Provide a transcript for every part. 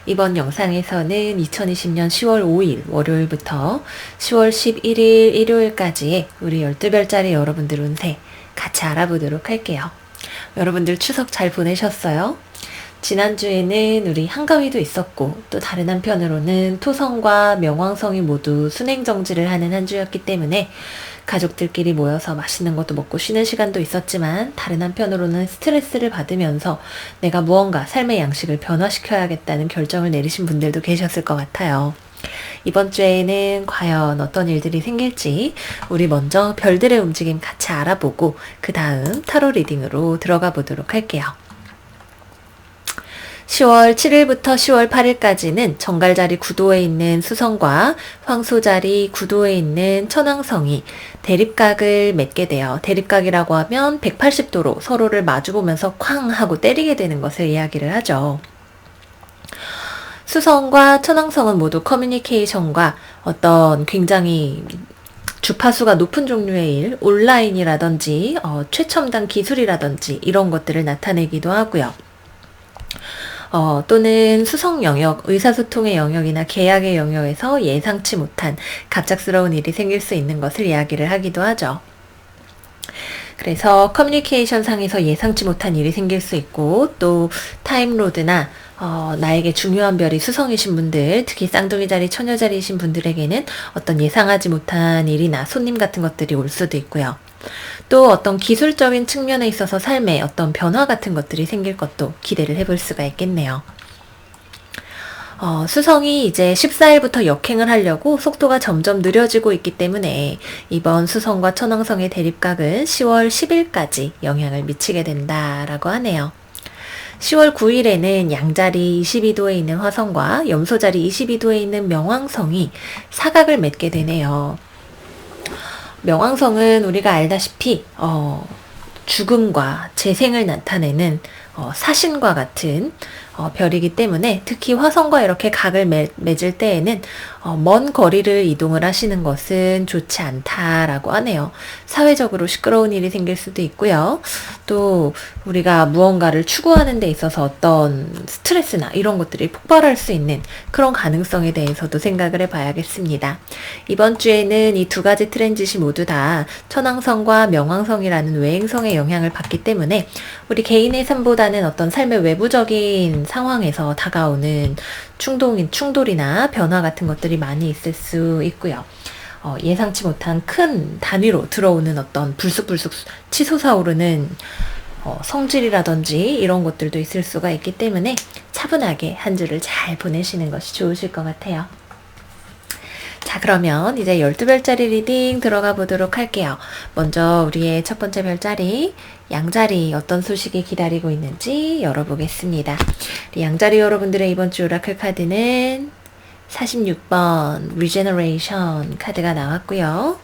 이번 영상에서는 2020년 10월 5일 월요일부터 10월 11일 일요일까지의 우리 12별자리 여러분들 운세 같이 알아보도록 할게요. 여러분들 추석 잘 보내셨어요? 지난주에는 우리 한가위도 있었고 또 다른 한편으로는 토성과 명왕성이 모두 순행정지를 하는 한 주였기 때문에 가족들끼리 모여서 맛있는 것도 먹고 쉬는 시간도 있었지만 다른 한편으로는 스트레스를 받으면서 내가 무언가 삶의 양식을 변화시켜야겠다는 결정을 내리신 분들도 계셨을 것 같아요. 이번 주에는 과연 어떤 일들이 생길지 우리 먼저 별들의 움직임 같이 알아보고 그 다음 타로 리딩으로 들어가 보도록 할게요. 10월 7일부터 10월 8일까지는 정갈자리 9도에 있는 수성과 황소자리 9도에 있는 천왕성이 대립각을 맺게 돼요. 대립각이라고 하면 180도로 서로를 마주보면서 쾅 하고 때리게 되는 것을 이야기를 하죠. 수성과 천왕성은 모두 커뮤니케이션과 어떤 굉장히 주파수가 높은 종류의 일, 온라인이라든지 최첨단 기술이라든지 이런 것들을 나타내기도 하고요. 또는 수성 영역, 의사소통의 영역이나 계약의 영역에서 예상치 못한 갑작스러운 일이 생길 수 있는 것을 이야기를 하기도 하죠. 그래서 커뮤니케이션 상에서 예상치 못한 일이 생길 수 있고 또 타임로드나 나에게 중요한 별이 수성이신 분들, 특히 쌍둥이 자리, 처녀 자리이신 분들에게는 어떤 예상하지 못한 일이나 손님 같은 것들이 올 수도 있고요. 또 어떤 기술적인 측면에 있어서 삶에 어떤 변화 같은 것들이 생길 것도 기대를 해볼 수가 있겠네요. 수성이 이제 14일부터 역행을 하려고 속도가 점점 느려지고 있기 때문에 이번 수성과 천왕성의 대립각은 10월 10일까지 영향을 미치게 된다라고 하네요. 10월 9일에는 양자리 22도에 있는 화성과 염소자리 22도에 있는 명왕성이 사각을 맺게 되네요. 명왕성은 우리가 알다시피 죽음과 재생을 나타내는 사신과 같은 별이기 때문에 특히 화성과 이렇게 각을 맺을 때에는 먼 거리를 이동을 하시는 것은 좋지 않다라고 하네요. 사회적으로 시끄러운 일이 생길 수도 있고요. 또 우리가 무언가를 추구하는 데 있어서 어떤 스트레스나 이런 것들이 폭발할 수 있는 그런 가능성에 대해서도 생각을 해봐야겠습니다. 이번 주에는 이 두 가지 트랜짓이 모두 다 천왕성과 명왕성이라는 외행성의 영향을 받기 때문에 우리 개인의 삶보다는 어떤 삶의 외부적인 상황에서 다가오는 충돌이나 변화 같은 것들이 많이 있을 수 있고요. 예상치 못한 큰 단위로 들어오는 어떤 불쑥불쑥 치솟아오르는 성질이라든지 이런 것들도 있을 수가 있기 때문에 차분하게 한 주를 잘 보내시는 것이 좋으실 것 같아요. 자, 그러면 이제 12별자리 리딩 들어가 보도록 할게요. 먼저 우리의 첫 번째 별자리 양자리 어떤 소식이 기다리고 있는지 열어보겠습니다. 양자리 여러분들의 이번 주 오라클 카드는 46번 Regeneration 카드가 나왔고요.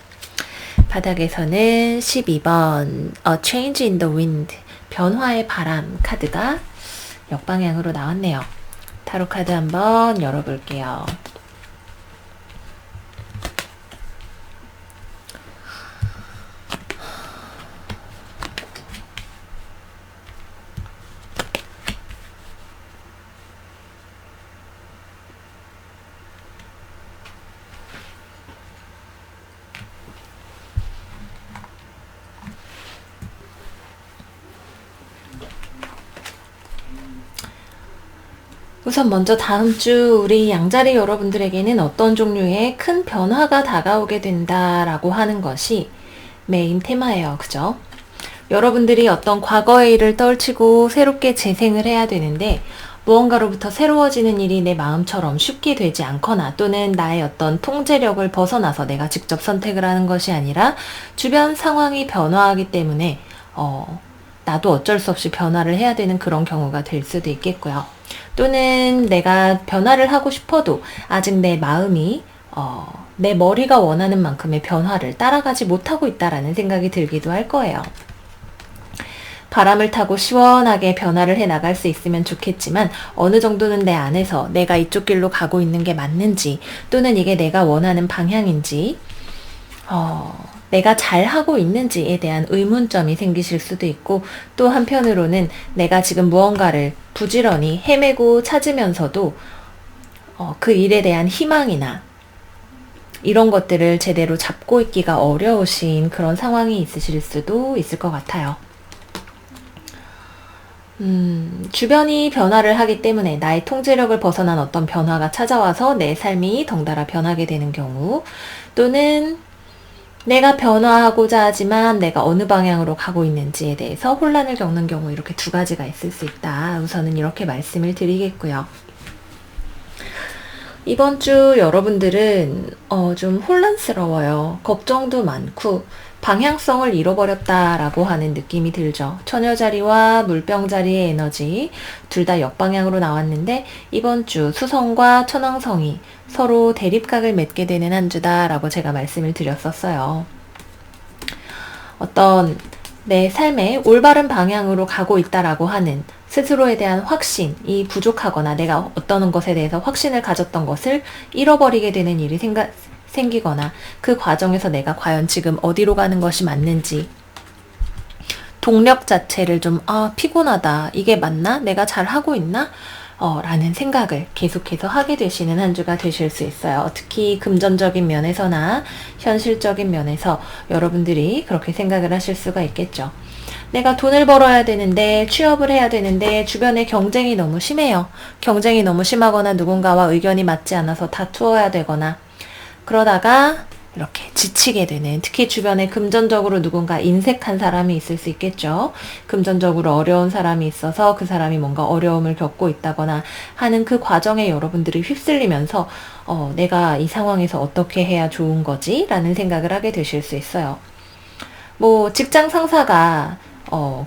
바닥에서는 12번 A Change in the Wind 변화의 바람 카드가 역방향으로 나왔네요. 타로 카드 한번 열어볼게요. 우선 먼저 다음 주 우리 양자리 여러분들에게는 어떤 종류의 큰 변화가 다가오게 된다라고 하는 것이 메인 테마예요. 그죠? 여러분들이 어떤 과거의 일을 떨치고 새롭게 재생을 해야 되는데 무언가로부터 새로워지는 일이 내 마음처럼 쉽게 되지 않거나 또는 나의 어떤 통제력을 벗어나서 내가 직접 선택을 하는 것이 아니라 주변 상황이 변화하기 때문에 나도 어쩔 수 없이 변화를 해야 되는 그런 경우가 될 수도 있겠고요. 또는 내가 변화를 하고 싶어도 아직 내 마음이 내 머리가 원하는 만큼의 변화를 따라가지 못하고 있다라는 생각이 들기도 할 거예요. 바람을 타고 시원하게 변화를 해 나갈 수 있으면 좋겠지만 어느 정도는 내 안에서 내가 이쪽 길로 가고 있는 게 맞는지 또는 이게 내가 원하는 방향인지 내가 잘하고 있는지에 대한 의문점이 생기실 수도 있고 또 한편으로는 내가 지금 무언가를 부지런히 헤매고 찾으면서도 그 일에 대한 희망이나 이런 것들을 제대로 잡고 있기가 어려우신 그런 상황이 있으실 수도 있을 것 같아요. 주변이 변화를 하기 때문에 나의 통제력을 벗어난 어떤 변화가 찾아와서 내 삶이 덩달아 변하게 되는 경우, 또는 내가 변화하고자 하지만 내가 어느 방향으로 가고 있는지에 대해서 혼란을 겪는 경우, 이렇게 두 가지가 있을 수 있다. 우선은 이렇게 말씀을 드리겠고요. 이번 주 여러분들은 좀 혼란스러워요. 걱정도 많고 방향성을 잃어버렸다라고 하는 느낌이 들죠. 처녀자리와 물병자리의 에너지 둘 다 역방향으로 나왔는데, 이번 주 수성과 천왕성이 서로 대립각을 맺게 되는 한 주다라고 제가 말씀을 드렸었어요. 어떤 내 삶의 올바른 방향으로 가고 있다라고 하는 스스로에 대한 확신이 부족하거나, 내가 어떤 것에 대해서 확신을 가졌던 것을 잃어버리게 되는 일이 생기거나, 그 과정에서 내가 과연 지금 어디로 가는 것이 맞는지, 동력 자체를 좀 피곤하다, 이게 맞나? 내가 잘 하고 있나? 라는 생각을 계속해서 하게 되시는 한 주가 되실 수 있어요. 특히 금전적인 면에서나 현실적인 면에서 여러분들이 그렇게 생각을 하실 수가 있겠죠. 내가 돈을 벌어야 되는데, 취업을 해야 되는데 주변에 경쟁이 너무 심해요. 경쟁이 너무 심하거나 누군가와 의견이 맞지 않아서 다투어야 되거나, 그러다가 이렇게 지치게 되는, 특히 주변에 금전적으로 누군가 인색한 사람이 있을 수 있겠죠. 금전적으로 어려운 사람이 있어서 그 사람이 뭔가 어려움을 겪고 있다거나 하는 그 과정에 여러분들이 휩쓸리면서 내가 이 상황에서 어떻게 해야 좋은 거지? 라는 생각을 하게 되실 수 있어요. 뭐 직장 상사가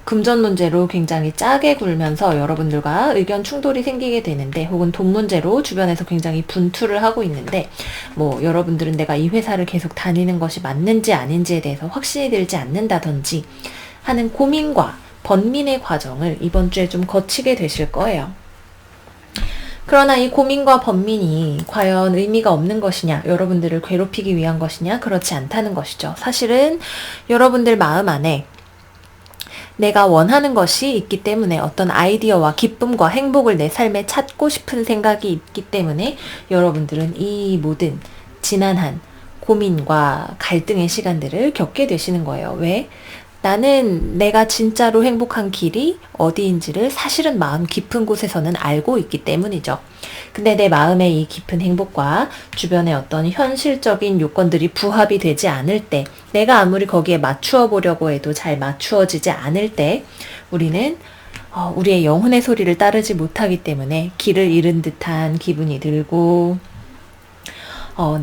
금전 문제로 굉장히 짜게 굴면서 여러분들과 의견 충돌이 생기게 되는데, 혹은 돈 문제로 주변에서 굉장히 분투를 하고 있는데, 뭐 여러분들은 내가 이 회사를 계속 다니는 것이 맞는지 아닌지에 대해서 확신이 들지 않는다든지 하는 고민과 번민의 과정을 이번 주에 좀 거치게 되실 거예요. 그러나 이 고민과 번민이 과연 의미가 없는 것이냐, 여러분들을 괴롭히기 위한 것이냐, 그렇지 않다는 것이죠. 사실은 여러분들 마음 안에 내가 원하는 것이 있기 때문에, 어떤 아이디어와 기쁨과 행복을 내 삶에 찾고 싶은 생각이 있기 때문에 여러분들은 이 모든 지난한 고민과 갈등의 시간들을 겪게 되시는 거예요. 왜? 나는 내가 진짜로 행복한 길이 어디인지를 사실은 마음 깊은 곳에서는 알고 있기 때문이죠. 근데 내 마음의 이 깊은 행복과 주변의 어떤 현실적인 요건들이 부합이 되지 않을 때, 내가 아무리 거기에 맞추어 보려고 해도 잘 맞추어지지 않을 때, 우리는 우리의 영혼의 소리를 따르지 못하기 때문에 길을 잃은 듯한 기분이 들고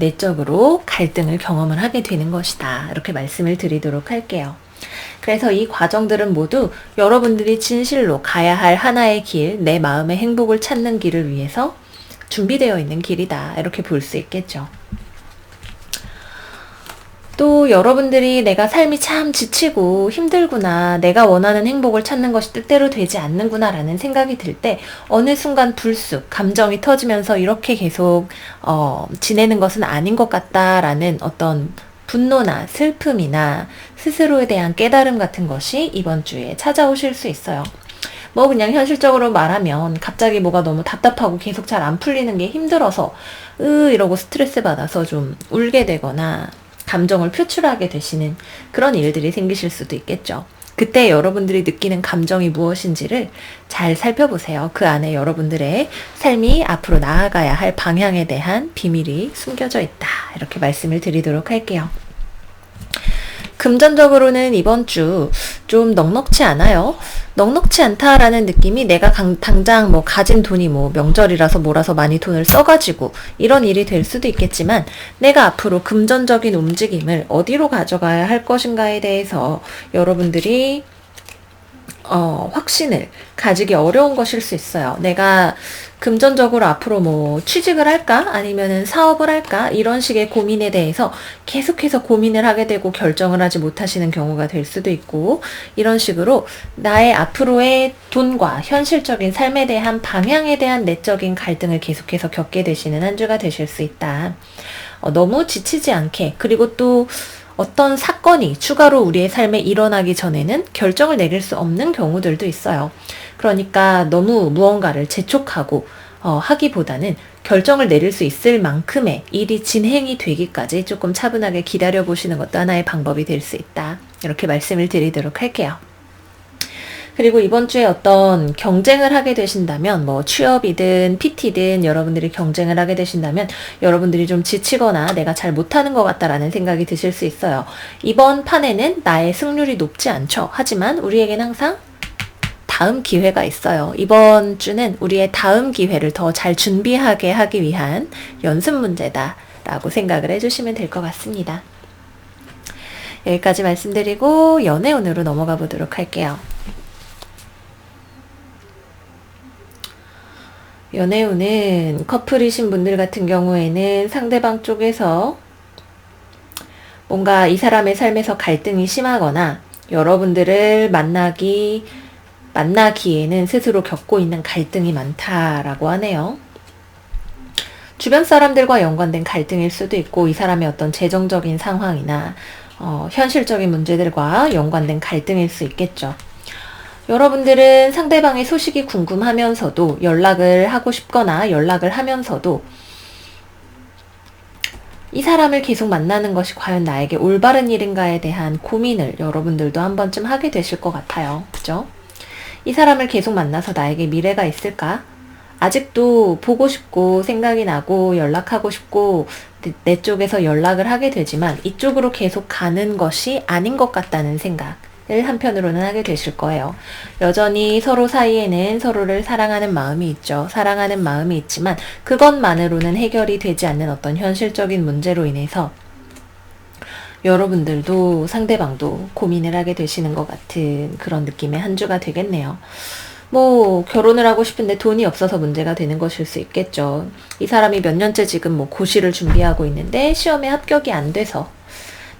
내적으로 갈등을 경험을 하게 되는 것이다. 이렇게 말씀을 드리도록 할게요. 그래서 이 과정들은 모두 여러분들이 진실로 가야 할 하나의 길, 내 마음의 행복을 찾는 길을 위해서 준비되어 있는 길이다. 이렇게 볼 수 있겠죠. 또 여러분들이 내가 삶이 참 지치고 힘들구나, 내가 원하는 행복을 찾는 것이 뜻대로 되지 않는구나 라는 생각이 들 때, 어느 순간 불쑥 감정이 터지면서 이렇게 계속 지내는 것은 아닌 것 같다라는 어떤 분노나 슬픔이나 스스로에 대한 깨달음 같은 것이 이번 주에 찾아오실 수 있어요. 뭐 그냥 현실적으로 말하면, 갑자기 뭐가 너무 답답하고 계속 잘 안 풀리는 게 힘들어서 이러고 스트레스 받아서 좀 울게 되거나 감정을 표출하게 되시는 그런 일들이 생기실 수도 있겠죠. 그때 여러분들이 느끼는 감정이 무엇인지를 잘 살펴보세요. 그 안에 여러분들의 삶이 앞으로 나아가야 할 방향에 대한 비밀이 숨겨져 있다. 이렇게 말씀을 드리도록 할게요. 금전적으로는 이번 주 좀 넉넉치 않아요. 넉넉치 않다라는 느낌이, 내가 당장 뭐 가진 돈이 뭐 명절이라서 몰아서 많이 돈을 써가지고 이런 일이 될 수도 있겠지만, 내가 앞으로 금전적인 움직임을 어디로 가져가야 할 것인가에 대해서 여러분들이 확신을 가지기 어려운 것일 수 있어요. 내가 금전적으로 앞으로 뭐 취직을 할까? 아니면은 사업을 할까? 이런 식의 고민에 대해서 계속해서 고민을 하게 되고 결정을 하지 못하시는 경우가 될 수도 있고, 이런 식으로 나의 앞으로의 돈과 현실적인 삶에 대한 방향에 대한 내적인 갈등을 계속해서 겪게 되시는 한 주가 되실 수 있다. 너무 지치지 않게, 그리고 또 어떤 사건이 추가로 우리의 삶에 일어나기 전에는 결정을 내릴 수 없는 경우들도 있어요. 그러니까 너무 무언가를 재촉하고 하기보다는 결정을 내릴 수 있을 만큼의 일이 진행이 되기까지 조금 차분하게 기다려 보시는 것도 하나의 방법이 될 수 있다. 이렇게 말씀을 드리도록 할게요. 그리고 이번 주에 어떤 경쟁을 하게 되신다면 뭐 취업이든 PT든 여러분들이 경쟁을 하게 되신다면 여러분들이 좀 지치거나 내가 잘 못하는 것 같다라는 생각이 드실 수 있어요. 이번 판에는 나의 승률이 높지 않죠. 하지만 우리에겐 항상 다음 기회가 있어요. 이번 주는 우리의 다음 기회를 더 잘 준비하게 하기 위한 연습 문제다 라고 생각을 해주시면 될 것 같습니다. 여기까지 말씀드리고 연애운으로 넘어가 보도록 할게요. 연애운은 커플이신 분들 같은 경우에는 상대방 쪽에서 뭔가 이 사람의 삶에서 갈등이 심하거나 여러분들을 만나기에는 스스로 겪고 있는 갈등이 많다라고 하네요. 주변 사람들과 연관된 갈등일 수도 있고 이 사람의 어떤 재정적인 상황이나 현실적인 문제들과 연관된 갈등일 수 있겠죠. 여러분들은 상대방의 소식이 궁금하면서도 연락을 하고 싶거나 연락을 하면서도 이 사람을 계속 만나는 것이 과연 나에게 올바른 일인가에 대한 고민을 여러분들도 한 번쯤 하게 되실 것 같아요. 그죠? 이 사람을 계속 만나서 나에게 미래가 있을까? 아직도 보고 싶고 생각이 나고 연락하고 싶고 내 쪽에서 연락을 하게 되지만 이쪽으로 계속 가는 것이 아닌 것 같다는 생각을 한편으로는 하게 되실 거예요. 여전히 서로 사이에는 서로를 사랑하는 마음이 있죠. 사랑하는 마음이 있지만 그것만으로는 해결이 되지 않는 어떤 현실적인 문제로 인해서 여러분들도 상대방도 고민을 하게 되시는 것 같은 그런 느낌의 한 주가 되겠네요. 뭐 결혼을 하고 싶은데 돈이 없어서 문제가 되는 것일 수 있겠죠. 이 사람이 몇 년째 지금 뭐 고시를 준비하고 있는데 시험에 합격이 안 돼서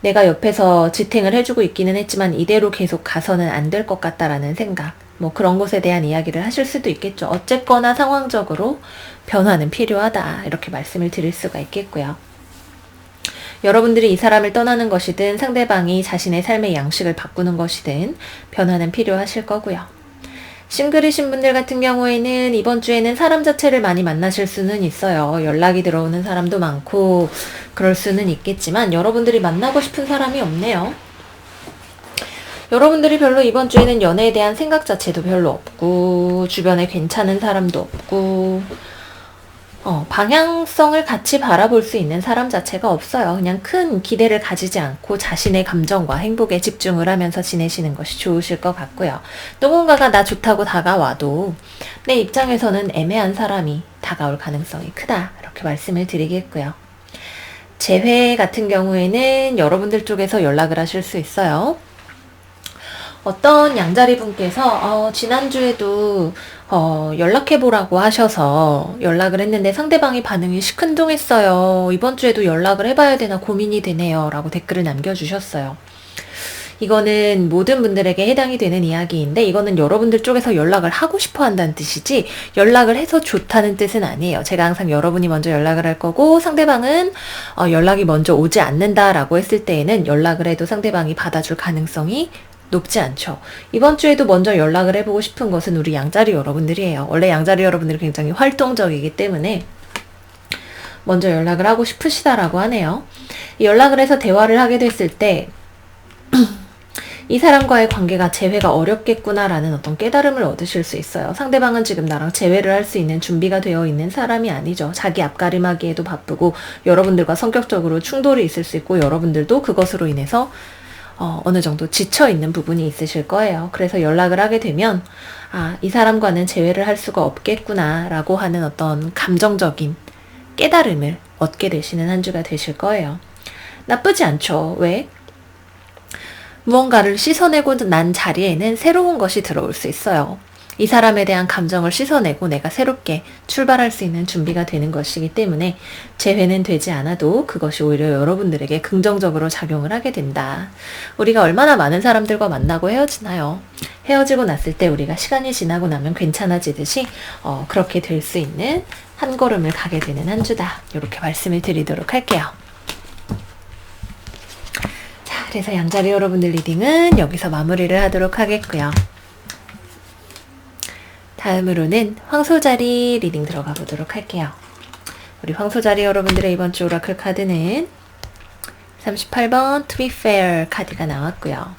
내가 옆에서 지탱을 해주고 있기는 했지만 이대로 계속 가서는 안 될 것 같다라는 생각, 뭐 그런 것에 대한 이야기를 하실 수도 있겠죠. 어쨌거나 상황적으로 변화는 필요하다 이렇게 말씀을 드릴 수가 있겠고요. 여러분들이 이 사람을 떠나는 것이든 상대방이 자신의 삶의 양식을 바꾸는 것이든 변화는 필요하실 거고요. 싱글이신 분들 같은 경우에는 이번 주에는 사람 자체를 많이 만나실 수는 있어요. 연락이 들어오는 사람도 많고 그럴 수는 있겠지만 여러분들이 만나고 싶은 사람이 없네요. 여러분들이 별로 이번 주에는 연애에 대한 생각 자체도 별로 없고 주변에 괜찮은 사람도 없고 방향성을 같이 바라볼 수 있는 사람 자체가 없어요. 그냥 큰 기대를 가지지 않고 자신의 감정과 행복에 집중을 하면서 지내시는 것이 좋으실 것 같고요. 누군가가 나 좋다고 다가와도 내 입장에서는 애매한 사람이 다가올 가능성이 크다. 이렇게 말씀을 드리겠고요. 재회 같은 경우에는 여러분들 쪽에서 연락을 하실 수 있어요. 어떤 양자리 분께서 지난주에도 연락해보라고 하셔서 연락을 했는데 상대방이 반응이 시큰둥했어요. 이번 주에도 연락을 해봐야 되나 고민이 되네요. 라고 댓글을 남겨주셨어요. 이거는 모든 분들에게 해당이 되는 이야기인데 이거는 여러분들 쪽에서 연락을 하고 싶어 한다는 뜻이지 연락을 해서 좋다는 뜻은 아니에요. 제가 항상 여러분이 먼저 연락을 할 거고 상대방은 연락이 먼저 오지 않는다라고 했을 때에는 연락을 해도 상대방이 받아줄 가능성이 높지 않죠. 이번 주에도 먼저 연락을 해보고 싶은 것은 우리 양자리 여러분들이에요. 원래 양자리 여러분들이 굉장히 활동적이기 때문에 먼저 연락을 하고 싶으시다라고 하네요. 연락을 해서 대화를 하게 됐을 때 이 사람과의 관계가 재회가 어렵겠구나라는 어떤 깨달음을 얻으실 수 있어요. 상대방은 지금 나랑 재회를 할 수 있는 준비가 되어 있는 사람이 아니죠. 자기 앞가림하기에도 바쁘고 여러분들과 성격적으로 충돌이 있을 수 있고 여러분들도 그것으로 인해서 어느 정도 지쳐있는 부분이 있으실 거예요. 그래서 연락을 하게 되면 이 사람과는 재회를 할 수가 없겠구나 라고 하는 어떤 감정적인 깨달음을 얻게 되시는 한 주가 되실 거예요. 나쁘지 않죠. 왜? 무언가를 씻어내고 난 자리에는 새로운 것이 들어올 수 있어요. 이 사람에 대한 감정을 씻어내고 내가 새롭게 출발할 수 있는 준비가 되는 것이기 때문에 재회는 되지 않아도 그것이 오히려 여러분들에게 긍정적으로 작용을 하게 된다. 우리가 얼마나 많은 사람들과 만나고 헤어지나요? 헤어지고 났을 때 우리가 시간이 지나고 나면 괜찮아지듯이 그렇게 될 수 있는 한 걸음을 가게 되는 한 주다. 이렇게 말씀을 드리도록 할게요. 자, 그래서 양자리 여러분들 리딩은 여기서 마무리를 하도록 하겠고요. 다음으로는 황소자리 리딩 들어가 보도록 할게요. 우리 황소자리 여러분들의 이번 주 오라클 카드는 38번 To be fair 카드가 나왔고요.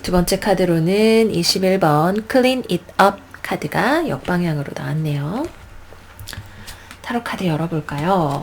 두 번째 카드로는 21번 Clean it up 카드가 역방향으로 나왔네요. 타로 카드 열어볼까요?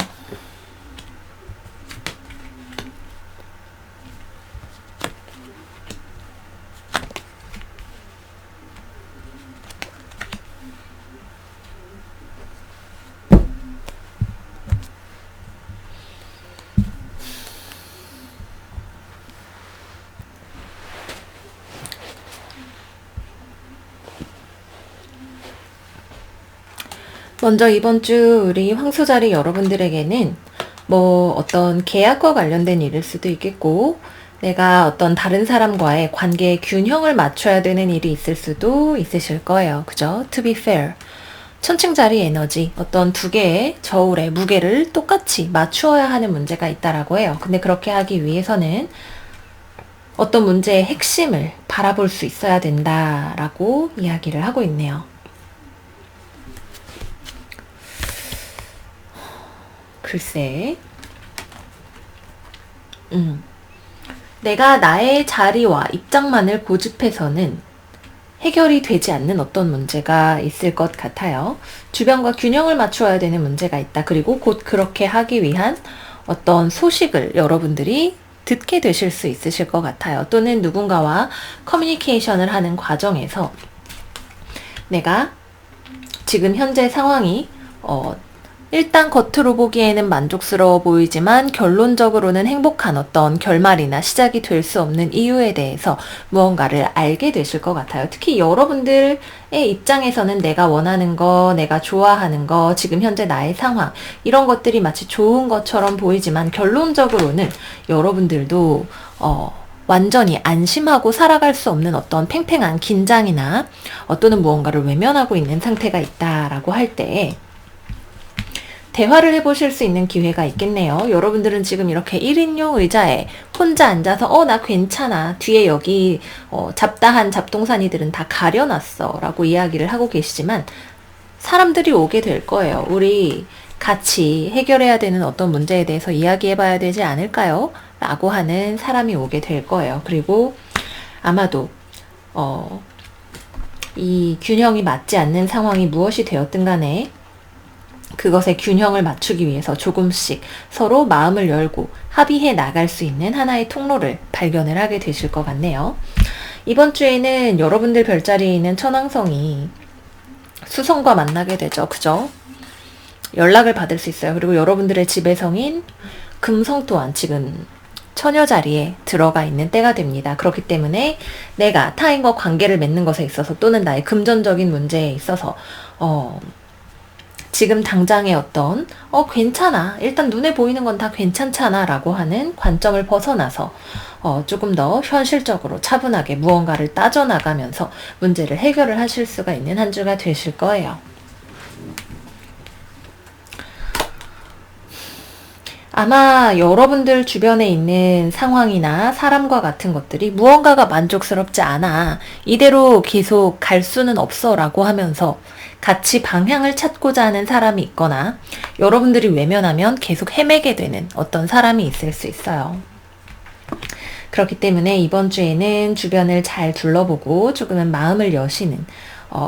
먼저 이번 주 우리 황소자리 여러분들에게는 뭐 어떤 계약과 관련된 일일 수도 있겠고, 내가 어떤 다른 사람과의 관계의 균형을 맞춰야 되는 일이 있을 수도 있으실 거예요. 그죠? To be fair. 천칭자리 에너지, 어떤 두 개의 저울의 무게를 똑같이 맞추어야 하는 문제가 있다라고 해요. 근데 그렇게 하기 위해서는 어떤 문제의 핵심을 바라볼 수 있어야 된다라고 이야기를 하고 있네요. 글쎄, 내가 나의 자리와 입장만을 고집해서는 해결이 되지 않는 어떤 문제가 있을 것 같아요. 주변과 균형을 맞추어야 되는 문제가 있다. 그리고 곧 그렇게 하기 위한 어떤 소식을 여러분들이 듣게 되실 수 있으실 것 같아요. 또는 누군가와 커뮤니케이션을 하는 과정에서 내가 지금 현재 상황이 일단 겉으로 보기에는 만족스러워 보이지만 결론적으로는 행복한 어떤 결말이나 시작이 될 수 없는 이유에 대해서 무언가를 알게 되실 것 같아요. 특히 여러분들의 입장에서는 내가 원하는 거, 내가 좋아하는 거, 지금 현재 나의 상황, 이런 것들이 마치 좋은 것처럼 보이지만 결론적으로는 여러분들도 완전히 안심하고 살아갈 수 없는 어떤 팽팽한 긴장이나 또는 무언가를 외면하고 있는 상태가 있다라고 할 때 대화를 해보실 수 있는 기회가 있겠네요. 여러분들은 지금 이렇게 1인용 의자에 혼자 앉아서 나 괜찮아. 뒤에 여기 잡다한 잡동사니들은 다 가려놨어 라고 이야기를 하고 계시지만 사람들이 오게 될 거예요. 우리 같이 해결해야 되는 어떤 문제에 대해서 이야기해봐야 되지 않을까요? 라고 하는 사람이 오게 될 거예요. 그리고 아마도 이 균형이 맞지 않는 상황이 무엇이 되었든 간에 그것의 균형을 맞추기 위해서 조금씩 서로 마음을 열고 합의해 나갈 수 있는 하나의 통로를 발견을 하게 되실 것 같네요. 이번 주에는 여러분들 별자리에 있는 천왕성이 수성과 만나게 되죠. 그죠? 연락을 받을 수 있어요. 그리고 여러분들의 지배성인 금성 또한 지금 처녀 자리에 들어가 있는 때가 됩니다. 그렇기 때문에 내가 타인과 관계를 맺는 것에 있어서 또는 나의 금전적인 문제에 있어서 지금 당장의 어떤 괜찮아. 일단 눈에 보이는 건 다 괜찮잖아 라고 하는 관점을 벗어나서 조금 더 현실적으로 차분하게 무언가를 따져나가면서 문제를 해결을 하실 수가 있는 한 주가 되실 거예요. 아마 여러분들 주변에 있는 상황이나 사람과 같은 것들이 무언가가 만족스럽지 않아. 이대로 계속 갈 수는 없어 라고 하면서 같이 방향을 찾고자 하는 사람이 있거나 여러분들이 외면하면 계속 헤매게 되는 어떤 사람이 있을 수 있어요. 그렇기 때문에 이번 주에는 주변을 잘 둘러보고 조금은 마음을 여시는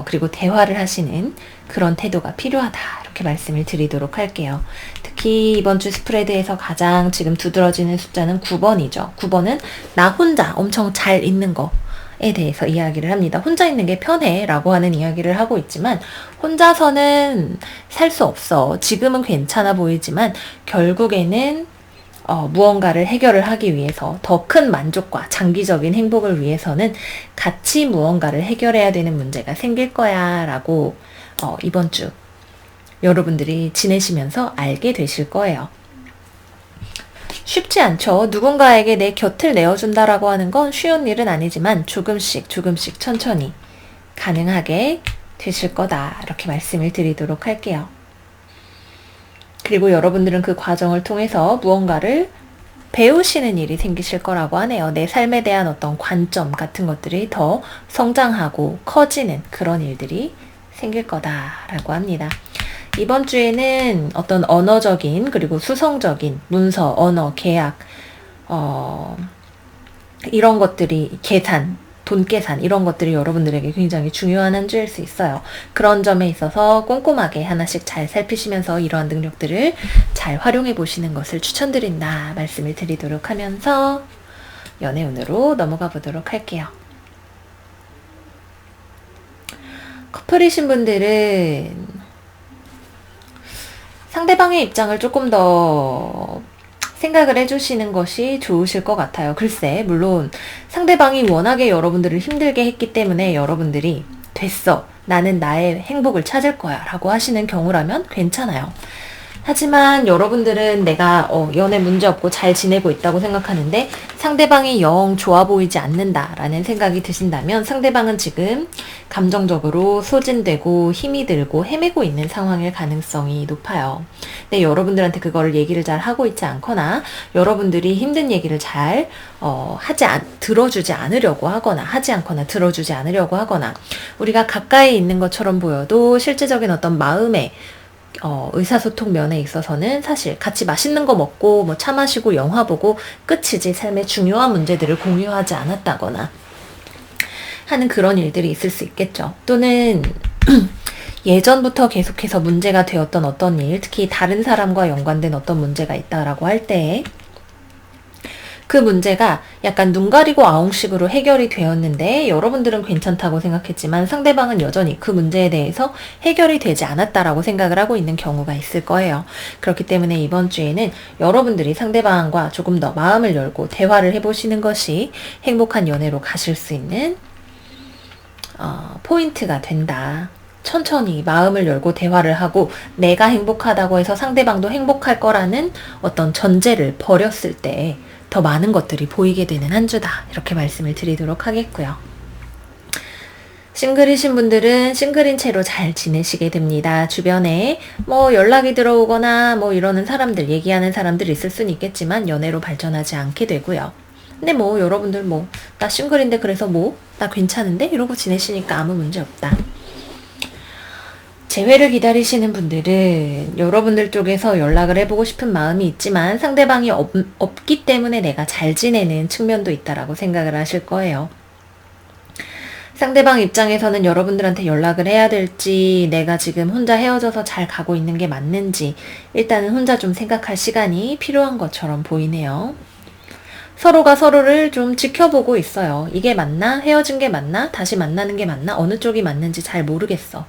그리고 대화를 하시는 그런 태도가 필요하다. 이렇게 말씀을 드리도록 할게요. 특히 이번 주 스프레드에서 가장 지금 두드러지는 숫자는 9번이죠. 9번은 나 혼자 엄청 잘 있는 거에 대해서 이야기를 합니다. 혼자 있는 게 편해 라고 하는 이야기를 하고 있지만 혼자서는 살 수 없어. 지금은 괜찮아 보이지만 결국에는 무언가를 해결을 하기 위해서 더 큰 만족과 장기적인 행복을 위해서는 같이 무언가를 해결해야 되는 문제가 생길 거야 라고 이번 주 여러분들이 지내시면서 알게 되실 거예요. 쉽지 않죠. 누군가에게 내 곁을 내어준다라고 하는 건 쉬운 일은 아니지만 조금씩 천천히 가능하게 되실 거다. 이렇게 말씀을 드리도록 할게요. 그리고 여러분들은 그 과정을 통해서 무언가를 배우시는 일이 생기실 거라고 하네요. 내 삶에 대한 어떤 관점 같은 것들이 더 성장하고 커지는 그런 일들이 생길 거다라고 합니다. 이번 주에는 어떤 언어적인 그리고 수성적인 문서, 언어, 계약, 이런 것들이 계산, 돈 계산 이런 것들이 여러분들에게 굉장히 중요한 한 주일 수 있어요. 그런 점에 있어서 꼼꼼하게 하나씩 잘 살피시면서 이러한 능력들을 잘 활용해 보시는 것을 추천드린다 말씀을 드리도록 하면서 연애운으로 넘어가 보도록 할게요. 커플이신 분들은 상대방의 입장을 조금 더 생각을 해주시는 것이 좋으실 것 같아요. 글쎄, 물론 상대방이 워낙에 여러분들을 힘들게 했기 때문에 여러분들이 됐어, 나는 나의 행복을 찾을 거야 라고 하시는 경우라면 괜찮아요. 하지만 여러분들은 내가 연애 문제없고 잘 지내고 있다고 생각하는데 상대방이 영 좋아 보이지 않는다라는 생각이 드신다면 상대방은 지금 감정적으로 소진되고 힘이 들고 헤매고 있는 상황일 가능성이 높아요. 근데 여러분들한테 그거를 얘기를 잘 하고 있지 않거나 여러분들이 힘든 얘기를 잘 들어주지 않으려고 하거나 하지 않거나 들어주지 않으려고 하거나 우리가 가까이 있는 것처럼 보여도 실제적인 어떤 마음의 의사소통 면에 있어서는 사실 같이 맛있는 거 먹고 뭐 차 마시고 영화 보고 끝이지 삶의 중요한 문제들을 공유하지 않았다거나 하는 그런 일들이 있을 수 있겠죠. 또는 예전부터 계속해서 문제가 되었던 어떤 일, 특히 다른 사람과 연관된 어떤 문제가 있다라고 할 때 그 문제가 약간 눈 가리고 아웅식으로 해결이 되었는데 여러분들은 괜찮다고 생각했지만 상대방은 여전히 그 문제에 대해서 해결이 되지 않았다라고 생각을 하고 있는 경우가 있을 거예요. 그렇기 때문에 이번 주에는 여러분들이 상대방과 조금 더 마음을 열고 대화를 해보시는 것이 행복한 연애로 가실 수 있는 포인트가 된다. 천천히 마음을 열고 대화를 하고 내가 행복하다고 해서 상대방도 행복할 거라는 어떤 전제를 버렸을 때 더 많은 것들이 보이게 되는 한 주다. 이렇게 말씀을 드리도록 하겠고요. 싱글이신 분들은 싱글인 채로 잘 지내시게 됩니다. 주변에 뭐 연락이 들어오거나 뭐 이러는 사람들, 얘기하는 사람들 있을 수는 있겠지만 연애로 발전하지 않게 되고요. 근데 뭐 여러분들 나 싱글인데 그래서 나 괜찮은데? 이러고 지내시니까 아무 문제 없다. 재회를 기다리시는 분들은 여러분들 쪽에서 연락을 해보고 싶은 마음이 있지만 상대방이 없기 때문에 내가 잘 지내는 측면도 있다라고 생각을 하실 거예요. 상대방 입장에서는 여러분들한테 연락을 해야 될지 내가 지금 혼자 헤어져서 잘 가고 있는 게 맞는지 일단은 혼자 좀 생각할 시간이 필요한 것처럼 보이네요. 서로가 서로를 좀 지켜보고 있어요. 이게 맞나? 헤어진 게 맞나? 다시 만나는 게 맞나? 어느 쪽이 맞는지 잘 모르겠어.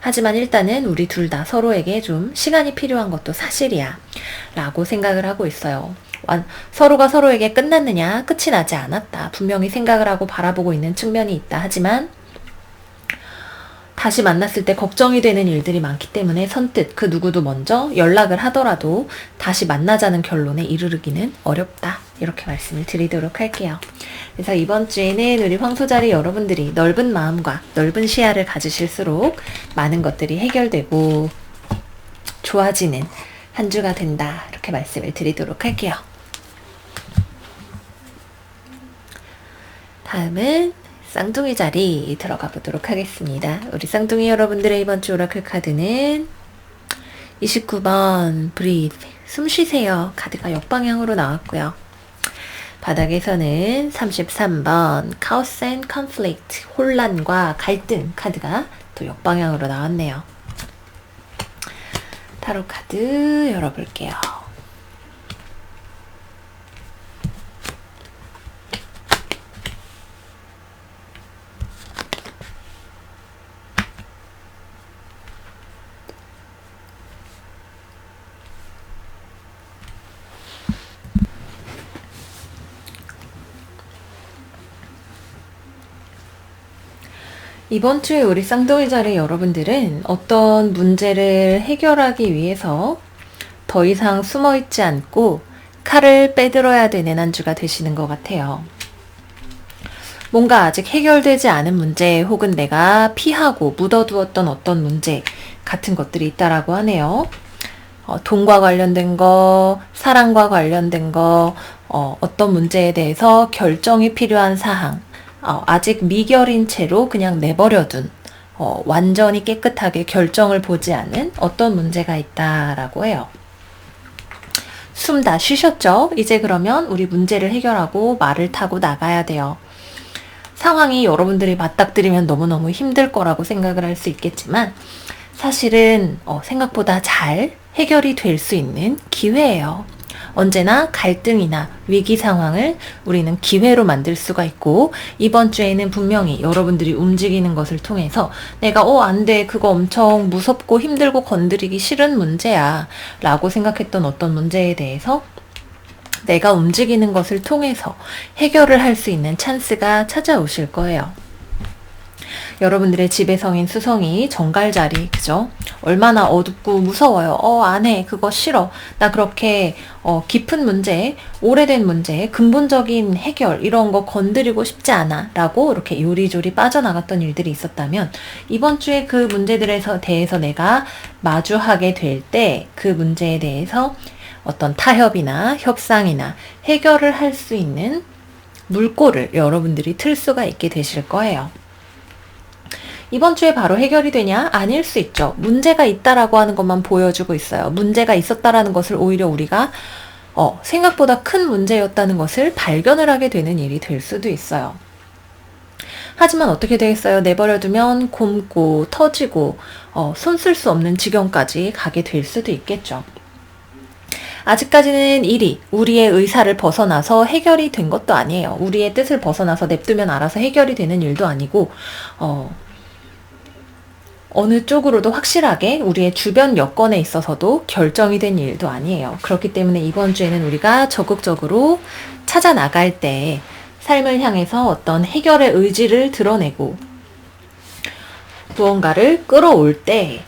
하지만 일단은 우리 둘 다 서로에게 좀 시간이 필요한 것도 사실이야 라고 생각을 하고 있어요. 서로가 서로에게 끝났느냐? 끝이 나지 않았다. 분명히 생각을 하고 바라보고 있는 측면이 있다. 하지만 다시 만났을 때 걱정이 되는 일들이 많기 때문에 선뜻 그 누구도 먼저 연락을 하더라도 다시 만나자는 결론에 이르기는 어렵다. 이렇게 말씀을 드리도록 할게요. 그래서 이번 주에는 우리 황소자리 여러분들이 넓은 마음과 넓은 시야를 가지실수록 많은 것들이 해결되고 좋아지는 한 주가 된다. 이렇게 말씀을 드리도록 할게요. 다음은 쌍둥이 자리 들어가 보도록 하겠습니다. 우리 쌍둥이 여러분들의 이번 주 오라클 카드는 29번 브리드, 숨 쉬세요 카드가 역방향으로 나왔고요. 바닥에서는 33번 카오스 앤 컨플릭트, 혼란과 갈등 카드가 또 역방향으로 나왔네요. 타로 카드 열어볼게요. 이번 주에 우리 쌍둥이 자리 여러분들은 어떤 문제를 해결하기 위해서 더 이상 숨어있지 않고 칼을 빼들어야 되는 한 주가 되시는 것 같아요. 뭔가 아직 해결되지 않은 문제 혹은 내가 피하고 묻어두었던 어떤 문제 같은 것들이 있다라고 하네요. 돈과 관련된 거, 사랑과 관련된 거, 어떤 문제에 대해서 결정이 필요한 사항, 아직 미결인 채로 그냥 내버려둔, 완전히 깨끗하게 결정을 보지 않은 어떤 문제가 있다라고 해요. 숨 다 쉬셨죠? 이제 그러면 우리 문제를 해결하고 말을 타고 나가야 돼요. 상황이 여러분들이 맞닥뜨리면 너무너무 힘들 거라고 생각을 할 수 있겠지만 사실은 생각보다 잘 해결이 될 수 있는 기회예요. 언제나 갈등이나 위기 상황을 우리는 기회로 만들 수가 있고 이번 주에는 분명히 여러분들이 움직이는 것을 통해서 내가 안 돼, 그거 엄청 무섭고 힘들고 건드리기 싫은 문제야 라고 생각했던 어떤 문제에 대해서 내가 움직이는 것을 통해서 해결을 할 수 있는 찬스가 찾아오실 거예요. 여러분들의 지배성인 수성이 정갈자리, 그죠? 얼마나 어둡고 무서워요. 안 해. 그거 싫어. 나 그렇게 깊은 문제, 오래된 문제, 근본적인 해결 이런 거 건드리고 싶지 않아 라고 이렇게 요리조리 빠져나갔던 일들이 있었다면 이번 주에 그 문제들에 대해서 내가 마주하게 될 때 그 문제에 대해서 어떤 타협이나 협상이나 해결을 할 수 있는 물꼬를 여러분들이 틀 수가 있게 되실 거예요. 이번 주에 바로 해결이 되냐? 아닐 수 있죠. 문제가 있다라고 하는 것만 보여주고 있어요. 문제가 있었다라는 것을 오히려 우리가 생각보다 큰 문제였다는 것을 발견을 하게 되는 일이 될 수도 있어요. 하지만 어떻게 되겠어요? 내버려두면 곪고 터지고 손 쓸 수 없는 지경까지 가게 될 수도 있겠죠. 아직까지는 일이 우리의 의사를 벗어나서 해결이 된 것도 아니에요. 우리의 뜻을 벗어나서 냅두면 알아서 해결이 되는 일도 아니고 어느 쪽으로도 확실하게 우리의 주변 여건에 있어서도 결정이 된 일도 아니에요. 그렇기 때문에 이번 주에는 우리가 적극적으로 찾아 나갈 때 삶을 향해서 어떤 해결의 의지를 드러내고 무언가를 끌어올 때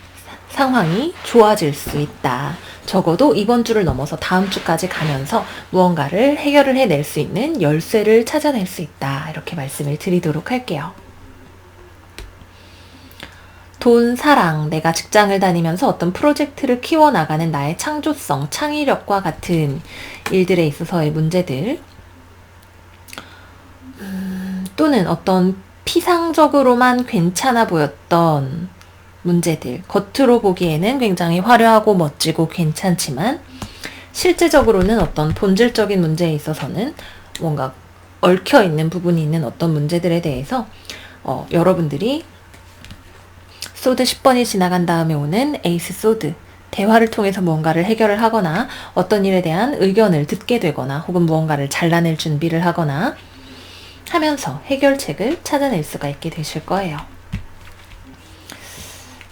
상황이 좋아질 수 있다. 적어도 이번 주를 넘어서 다음 주까지 가면서 무언가를 해결을 해낼 수 있는 열쇠를 찾아낼 수 있다. 이렇게 말씀을 드리도록 할게요. 돈, 사랑, 내가 직장을 다니면서 어떤 프로젝트를 키워나가는 나의 창조성, 창의력과 같은 일들에 있어서의 문제들, 또는 어떤 피상적으로만 괜찮아 보였던 문제들, 겉으로 보기에는 굉장히 화려하고 멋지고 괜찮지만 실제적으로는 어떤 본질적인 문제에 있어서는 뭔가 얽혀있는 부분이 있는 어떤 문제들에 대해서 여러분들이 소드 10번이 지나간 다음에 오는 에이스 소드, 대화를 통해서 무언가를 해결을 하거나 어떤 일에 대한 의견을 듣게 되거나 혹은 무언가를 잘라낼 준비를 하거나 하면서 해결책을 찾아낼 수가 있게 되실 거예요.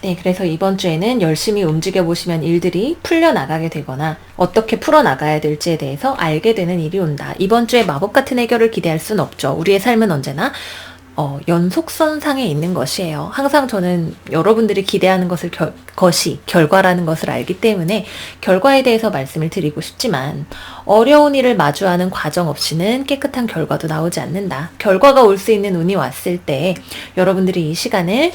네, 그래서 이번 주에는 열심히 움직여보시면 일들이 풀려나가게 되거나 어떻게 풀어나가야 될지에 대해서 알게 되는 일이 온다. 이번 주에 마법 같은 해결을 기대할 수는 없죠. 우리의 삶은 언제나 연속선상에 있는 것이에요. 항상 저는 여러분들이 기대하는 것이 결과라는 것을 알기 때문에 결과에 대해서 말씀을 드리고 싶지만 어려운 일을 마주하는 과정 없이는 깨끗한 결과도 나오지 않는다. 결과가 올 수 있는 운이 왔을 때 여러분들이 이 시간을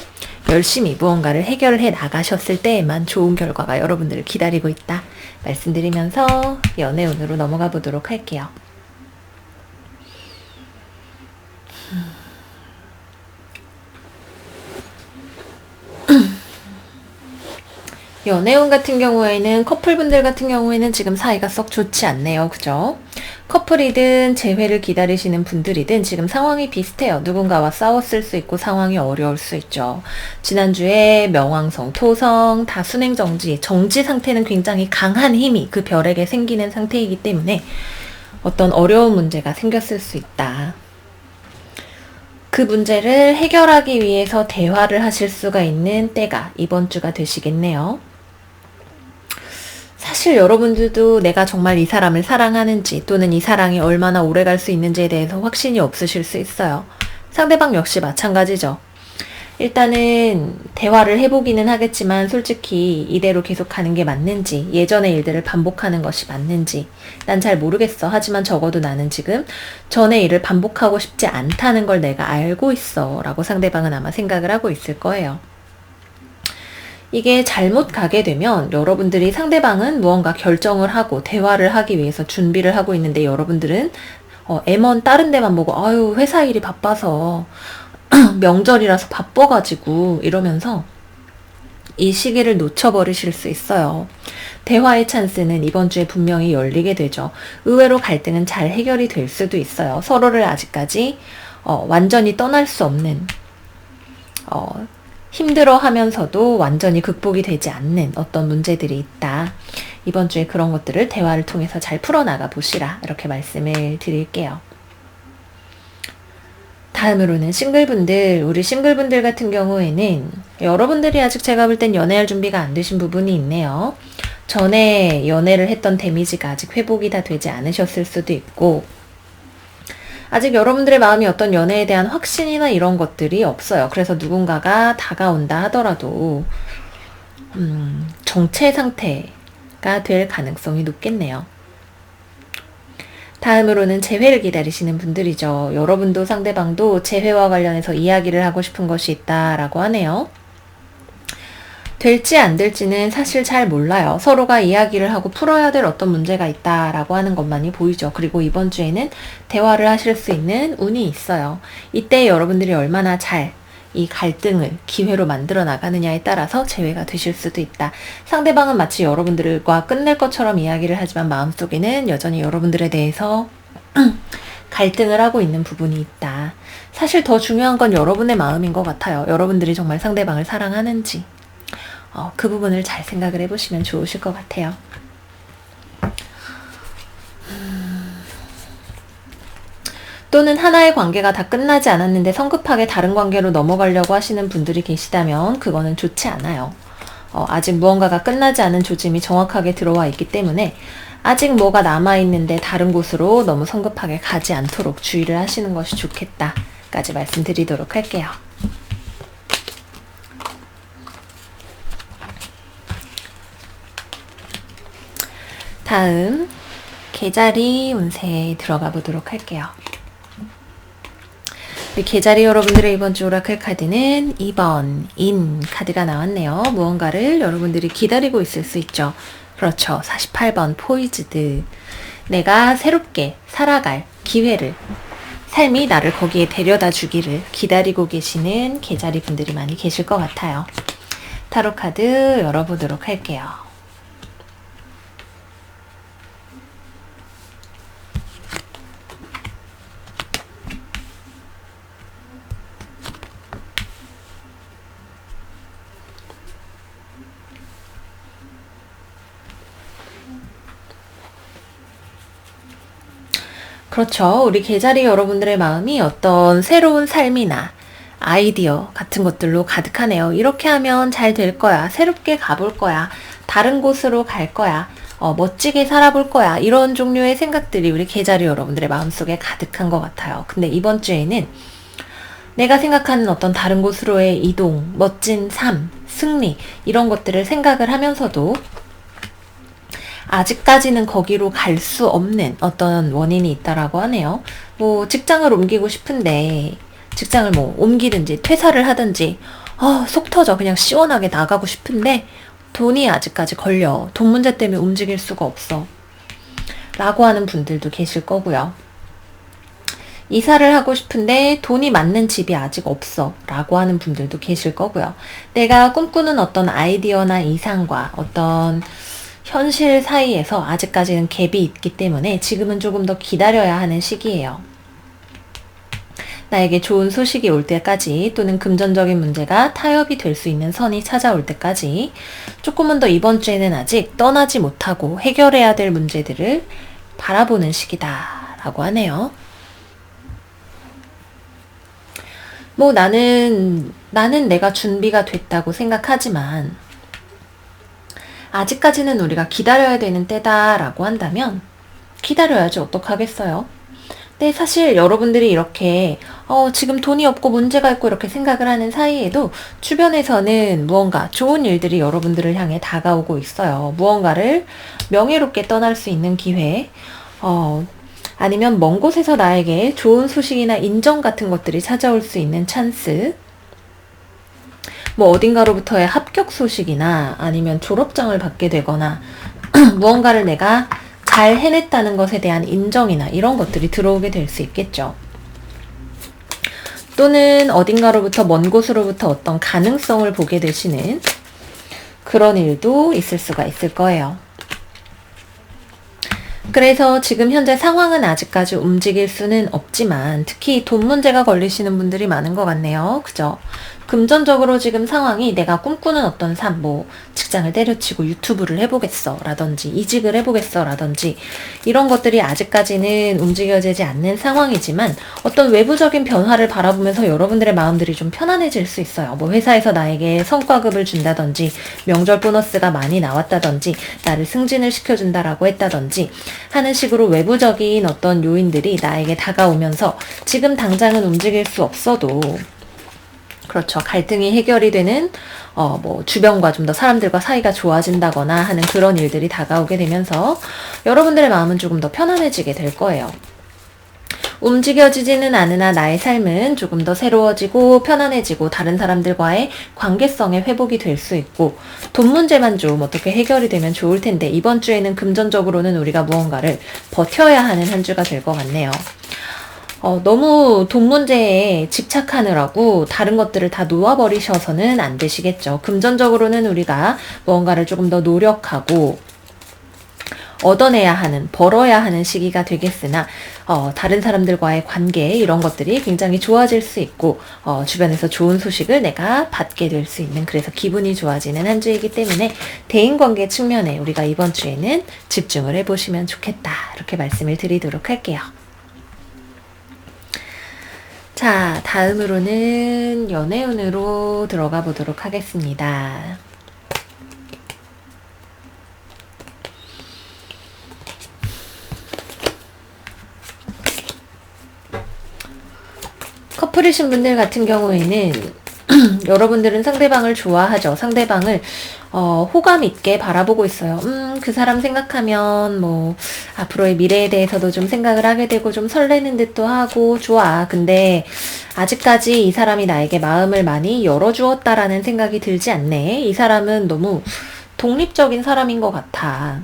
열심히 무언가를 해결을 해 나가셨을 때에만 좋은 결과가 여러분들을 기다리고 있다. 말씀드리면서 연애운으로 넘어가 보도록 할게요. 연애운 같은 경우에는 커플분들 같은 경우에는 지금 사이가 썩 좋지 않네요. 그죠? 커플이든 재회를 기다리시는 분들이든 지금 상황이 비슷해요. 누군가와 싸웠을 수 있고 상황이 어려울 수 있죠. 지난주에 명왕성, 토성, 다순행정지, 정지 상태는 굉장히 강한 힘이 그 별에게 생기는 상태이기 때문에 어떤 어려운 문제가 생겼을 수 있다. 그 문제를 해결하기 위해서 대화를 하실 수가 있는 때가 이번 주가 되시겠네요. 사실 여러분들도 내가 정말 이 사람을 사랑하는지 또는 이 사랑이 얼마나 오래 갈 수 있는지에 대해서 확신이 없으실 수 있어요. 상대방 역시 마찬가지죠. 일단은 대화를 해보기는 하겠지만 솔직히 이대로 계속 가는 게 맞는지, 예전의 일들을 반복하는 것이 맞는지 난 잘 모르겠어. 하지만 적어도 나는 지금 전의 일을 반복하고 싶지 않다는 걸 내가 알고 있어 라고 상대방은 아마 생각을 하고 있을 거예요. 이게 잘못 가게 되면 여러분들이 상대방은 무언가 결정을 하고 대화를 하기 위해서 준비를 하고 있는데 여러분들은 M1 다른 데만 보고 아유 회사 일이 바빠서 명절이라서 바빠가지고 이러면서 이 시기를 놓쳐버리실 수 있어요. 대화의 찬스는 이번 주에 분명히 열리게 되죠. 의외로 갈등은 잘 해결이 될 수도 있어요. 서로를 아직까지 완전히 떠날 수 없는 힘들어 하면서도 완전히 극복이 되지 않는 어떤 문제들이 있다. 이번 주에 그런 것들을 대화를 통해서 잘 풀어나가 보시라. 이렇게 말씀을 드릴게요. 다음으로는 싱글분들, 우리 싱글분들 같은 경우에는 여러분들이 아직 제가 볼 땐 연애할 준비가 안 되신 부분이 있네요. 전에 연애를 했던 데미지가 아직 회복이 다 되지 않으셨을 수도 있고 아직 여러분들의 마음이 어떤 연애에 대한 확신이나 이런 것들이 없어요. 그래서 누군가가 다가온다 하더라도 정체 상태가 될 가능성이 높겠네요. 다음으로는 재회를 기다리시는 분들이죠. 여러분도 상대방도 재회와 관련해서 이야기를 하고 싶은 것이 있다라고 하네요. 될지 안 될지는 사실 잘 몰라요. 서로가 이야기를 하고 풀어야 될 어떤 문제가 있다라고 하는 것만이 보이죠. 그리고 이번 주에는 대화를 하실 수 있는 운이 있어요. 이때 여러분들이 얼마나 잘 이 갈등을 기회로 만들어 나가느냐에 따라서 재회가 되실 수도 있다. 상대방은 마치 여러분들과 끝낼 것처럼 이야기를 하지만 마음속에는 여전히 여러분들에 대해서 갈등을 하고 있는 부분이 있다. 사실 더 중요한 건 여러분의 마음인 것 같아요. 여러분들이 정말 상대방을 사랑하는지 그 부분을 잘 생각을 해보시면 좋으실 것 같아요. 또는 하나의 관계가 다 끝나지 않았는데 성급하게 다른 관계로 넘어가려고 하시는 분들이 계시다면 그거는 좋지 않아요. 아직 무언가가 끝나지 않은 조짐이 정확하게 들어와 있기 때문에 아직 뭐가 남아있는데 다른 곳으로 너무 성급하게 가지 않도록 주의를 하시는 것이 좋겠다까지 말씀드리도록 할게요. 다음 개자리 운세에 들어가 보도록 할게요. 우리 개자리 여러분들의 이번 주 오라클 카드는 2번 인 카드가 나왔네요. 무언가를 여러분들이 기다리고 있을 수 있죠. 그렇죠. 48번 포이즈드. 내가 새롭게 살아갈 기회를, 삶이 나를 거기에 데려다 주기를 기다리고 계시는 개자리 분들이 많이 계실 것 같아요. 타로 카드 열어보도록 할게요. 그렇죠. 우리 개자리 여러분들의 마음이 어떤 새로운 삶이나 아이디어 같은 것들로 가득하네요. 이렇게 하면 잘 될 거야. 새롭게 가볼 거야. 다른 곳으로 갈 거야. 멋지게 살아볼 거야. 이런 종류의 생각들이 우리 개자리 여러분들의 마음속에 가득한 것 같아요. 근데 이번 주에는 내가 생각하는 어떤 다른 곳으로의 이동, 멋진 삶, 승리 이런 것들을 생각을 하면서도 아직까지는 거기로 갈 수 없는 어떤 원인이 있다라고 하네요. 뭐 직장을 옮기고 싶은데 직장을 뭐 옮기든지 퇴사를 하든지 속 터져 그냥 시원하게 나가고 싶은데 돈이 아직까지 걸려. 돈 문제 때문에 움직일 수가 없어. 라고 하는 분들도 계실 거고요. 이사를 하고 싶은데 돈이 맞는 집이 아직 없어. 라고 하는 분들도 계실 거고요. 내가 꿈꾸는 어떤 아이디어나 이상과 어떤 현실 사이에서 아직까지는 갭이 있기 때문에 지금은 조금 더 기다려야 하는 시기예요. 나에게 좋은 소식이 올 때까지 또는 금전적인 문제가 타협이 될 수 있는 선이 찾아올 때까지 조금은 더 이번 주에는 아직 떠나지 못하고 해결해야 될 문제들을 바라보는 시기다라고 하네요. 뭐 나는 내가 준비가 됐다고 생각하지만 아직까지는 우리가 기다려야 되는 때다라고 한다면 기다려야지 어떡하겠어요. 근데 사실 여러분들이 이렇게 지금 돈이 없고 문제가 있고 이렇게 생각을 하는 사이에도 주변에서는 무언가 좋은 일들이 여러분들을 향해 다가오고 있어요. 무언가를 명예롭게 떠날 수 있는 기회, 아니면 먼 곳에서 나에게 좋은 소식이나 인정 같은 것들이 찾아올 수 있는 찬스, 뭐 어딘가로부터의 합격 소식이나 아니면 졸업장을 받게 되거나 무언가를 내가 잘 해냈다는 것에 대한 인정이나 이런 것들이 들어오게 될 수 있겠죠. 또는 어딘가로부터 먼 곳으로부터 어떤 가능성을 보게 되시는 그런 일도 있을 수가 있을 거예요. 그래서 지금 현재 상황은 아직까지 움직일 수는 없지만 특히 돈 문제가 걸리시는 분들이 많은 것 같네요. 그죠? 금전적으로 지금 상황이 내가 꿈꾸는 어떤 삶, 뭐 직장을 때려치고 유튜브를 해보겠어 라든지 이직을 해보겠어 라든지 이런 것들이 아직까지는 움직여지지 않는 상황이지만 어떤 외부적인 변화를 바라보면서 여러분들의 마음들이 좀 편안해질 수 있어요. 뭐 회사에서 나에게 성과급을 준다든지 명절 보너스가 많이 나왔다든지 나를 승진을 시켜준다라고 했다든지 하는 식으로 외부적인 어떤 요인들이 나에게 다가오면서 지금 당장은 움직일 수 없어도 그렇죠. 갈등이 해결이 되는 뭐 주변과 좀 더 사람들과 사이가 좋아진다거나 하는 그런 일들이 다가오게 되면서 여러분들의 마음은 조금 더 편안해지게 될 거예요. 움직여지지는 않으나 나의 삶은 조금 더 새로워지고 편안해지고 다른 사람들과의 관계성의 회복이 될 수 있고 돈 문제만 좀 어떻게 해결이 되면 좋을 텐데 이번 주에는 금전적으로는 우리가 무언가를 버텨야 하는 한 주가 될 것 같네요. 너무 돈 문제에 집착하느라고 다른 것들을 다 놓아버리셔서는 안 되시겠죠. 금전적으로는 우리가 무언가를 조금 더 노력하고 얻어내야 하는, 벌어야 하는 시기가 되겠으나 다른 사람들과의 관계 이런 것들이 굉장히 좋아질 수 있고 주변에서 좋은 소식을 내가 받게 될 수 있는 그래서 기분이 좋아지는 한 주이기 때문에 대인관계 측면에 우리가 이번 주에는 집중을 해보시면 좋겠다 이렇게 말씀을 드리도록 할게요. 자, 다음으로는 연애운으로 들어가 보도록 하겠습니다. 커플이신 분들 같은 경우에는 여러분들은 상대방을 좋아하죠. 상대방을 호감 있게 바라보고 있어요. 그 사람 생각하면 뭐 앞으로의 미래에 대해서도 좀 생각을 하게 되고 좀 설레는 듯도 하고 좋아. 근데 아직까지 이 사람이 나에게 마음을 많이 열어주었다라는 생각이 들지 않네. 이 사람은 너무 독립적인 사람인 것 같아.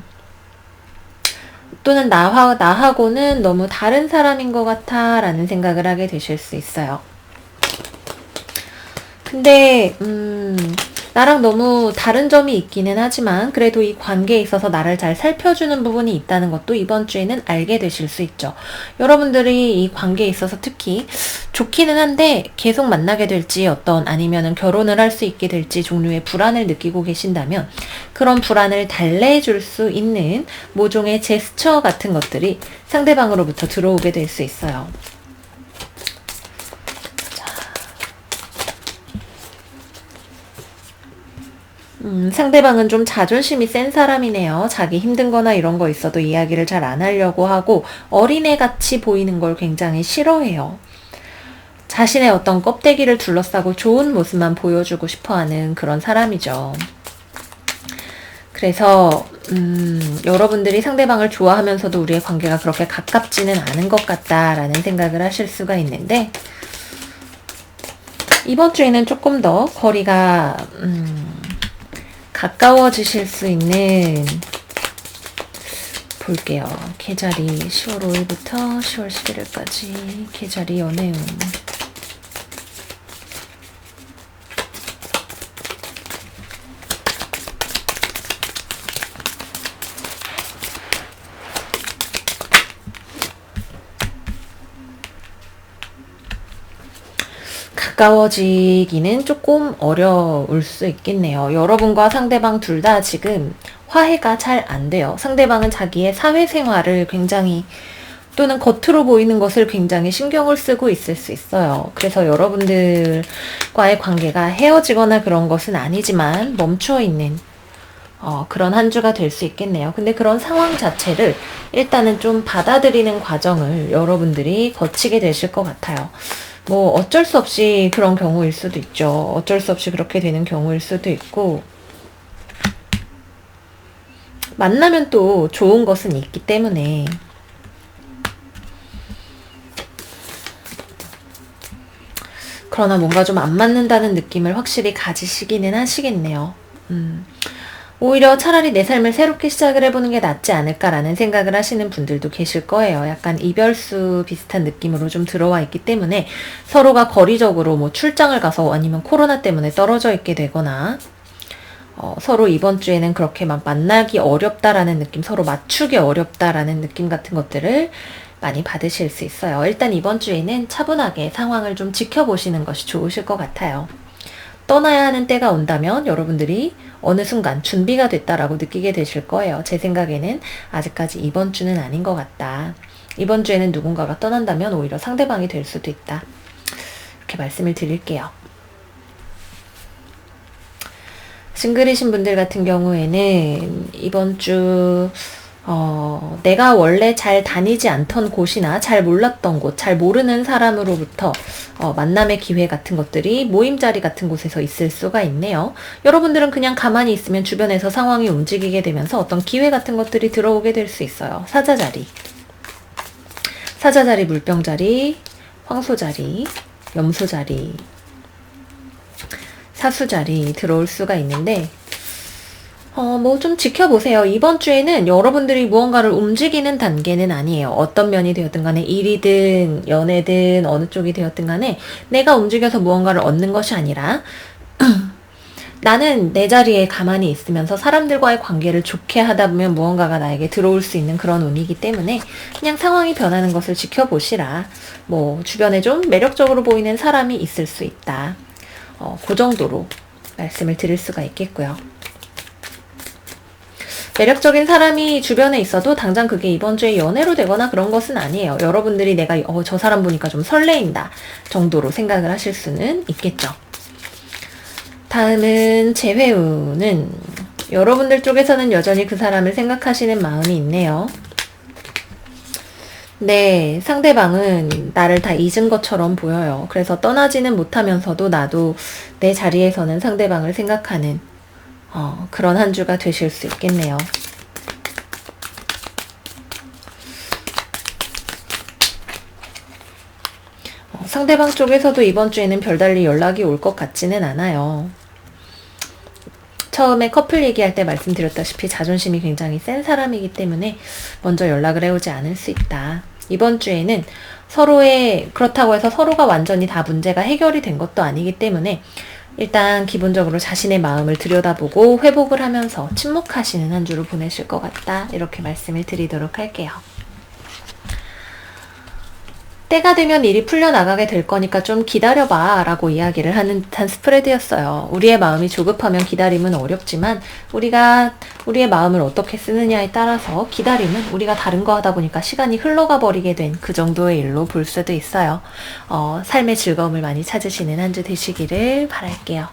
또는 나하고는 너무 다른 사람인 것 같아 라는 생각을 하게 되실 수 있어요. 근데 나랑 너무 다른 점이 있기는 하지만 그래도 이 관계에 있어서 나를 잘 살펴주는 부분이 있다는 것도 이번 주에는 알게 되실 수 있죠. 여러분들이 이 관계에 있어서 특히 좋기는 한데 계속 만나게 될지 아니면은 결혼을 할 수 있게 될지 종류의 불안을 느끼고 계신다면 그런 불안을 달래줄 수 있는 모종의 제스처 같은 것들이 상대방으로부터 들어오게 될 수 있어요. 상대방은 좀 자존심이 센 사람이네요. 자기 힘든 거나 이런 거 있어도 이야기를 잘 안 하려고 하고 어린애같이 보이는 걸 굉장히 싫어해요. 자신의 어떤 껍데기를 둘러싸고 좋은 모습만 보여주고 싶어하는 그런 사람이죠. 그래서 여러분들이 상대방을 좋아하면서도 우리의 관계가 그렇게 가깝지는 않은 것 같다라는 생각을 하실 수가 있는데 이번 주에는 조금 더 거리가 가까워지실 수 있는 볼게요. 계절이 10월 5일부터 10월 11일까지 계절이 연애운 가까워지기는 조금 어려울 수 있겠네요. 여러분과 상대방 둘 다 지금 화해가 잘 안 돼요. 상대방은 자기의 사회생활을 굉장히 또는 겉으로 보이는 것을 굉장히 신경을 쓰고 있을 수 있어요. 그래서 여러분들과의 관계가 헤어지거나 그런 것은 아니지만 멈춰 있는 그런 한 주가 될 수 있겠네요. 근데 그런 상황 자체를 일단은 좀 받아들이는 과정을 여러분들이 거치게 되실 것 같아요. 뭐 어쩔 수 없이 그런 경우일 수도 있죠. 어쩔 수 없이 그렇게 되는 경우일 수도 있고 만나면 또 좋은 것은 있기 때문에 그러나 뭔가 좀 안 맞는다는 느낌을 확실히 가지시기는 하시겠네요. 오히려 차라리 내 삶을 새롭게 시작을 해보는 게 낫지 않을까라는 생각을 하시는 분들도 계실 거예요. 약간 이별수 비슷한 느낌으로 좀 들어와 있기 때문에 서로가 거리적으로 뭐 출장을 가서 아니면 코로나 때문에 떨어져 있게 되거나 서로 이번 주에는 그렇게 막 만나기 어렵다라는 느낌, 서로 맞추기 어렵다라는 느낌 같은 것들을 많이 받으실 수 있어요. 일단 이번 주에는 차분하게 상황을 좀 지켜보시는 것이 좋으실 것 같아요. 떠나야 하는 때가 온다면 여러분들이 어느 순간 준비가 됐다라고 느끼게 되실 거예요. 제 생각에는 아직까지 이번 주는 아닌 것 같다. 이번 주에는 누군가가 떠난다면 오히려 상대방이 될 수도 있다. 이렇게 말씀을 드릴게요. 싱글이신 분들 같은 경우에는 이번 주 내가 원래 잘 다니지 않던 곳이나 잘 몰랐던 곳, 잘 모르는 사람으로부터 만남의 기회 같은 것들이 모임 자리 같은 곳에서 있을 수가 있네요. 여러분들은 그냥 가만히 있으면 주변에서 상황이 움직이게 되면서 어떤 기회 같은 것들이 들어오게 될 수 있어요. 사자 자리, 물병 자리, 황소 자리, 염소 자리, 사수 자리 들어올 수가 있는데 뭐 좀 지켜보세요. 이번 주에는 여러분들이 무언가를 움직이는 단계는 아니에요. 어떤 면이 되었든 간에 일이든 연애든 어느 쪽이 되었든 간에 내가 움직여서 무언가를 얻는 것이 아니라 나는 내 자리에 가만히 있으면서 사람들과의 관계를 좋게 하다 보면 무언가가 나에게 들어올 수 있는 그런 운이기 때문에 그냥 상황이 변하는 것을 지켜보시라. 뭐 주변에 좀 매력적으로 보이는 사람이 있을 수 있다. 그 정도로 말씀을 드릴 수가 있겠고요. 매력적인 사람이 주변에 있어도 당장 그게 이번 주에 연애로 되거나 그런 것은 아니에요. 여러분들이 내가 저 사람 보니까 좀 설레인다 정도로 생각을 하실 수는 있겠죠. 다음은 재회운은 여러분들 쪽에서는 여전히 그 사람을 생각하시는 마음이 있네요. 네, 상대방은 나를 다 잊은 것처럼 보여요. 그래서 떠나지는 못하면서도 나도 내 자리에서는 상대방을 생각하는 그런 한 주가 되실 수 있겠네요. 상대방 쪽에서도 이번 주에는 별달리 연락이 올 것 같지는 않아요. 처음에 커플 얘기할 때 말씀드렸다시피 자존심이 굉장히 센 사람이기 때문에 먼저 연락을 해오지 않을 수 있다. 이번 주에는 서로의 그렇다고 해서 서로가 완전히 다 문제가 해결이 된 것도 아니기 때문에 일단 기본적으로 자신의 마음을 들여다보고 회복을 하면서 침묵하시는 한 주를 보내실 것 같다. 이렇게 말씀을 드리도록 할게요. 때가 되면 일이 풀려나가게 될 거니까 좀 기다려봐 라고 이야기를 하는 듯한 스프레드였어요. 우리의 마음이 조급하면 기다림은 어렵지만 우리가 우리의 마음을 어떻게 쓰느냐에 따라서 기다림은 우리가 다른 거 하다 보니까 시간이 흘러가 버리게 된 그 정도의 일로 볼 수도 있어요. 삶의 즐거움을 많이 찾으시는 한 주 되시기를 바랄게요.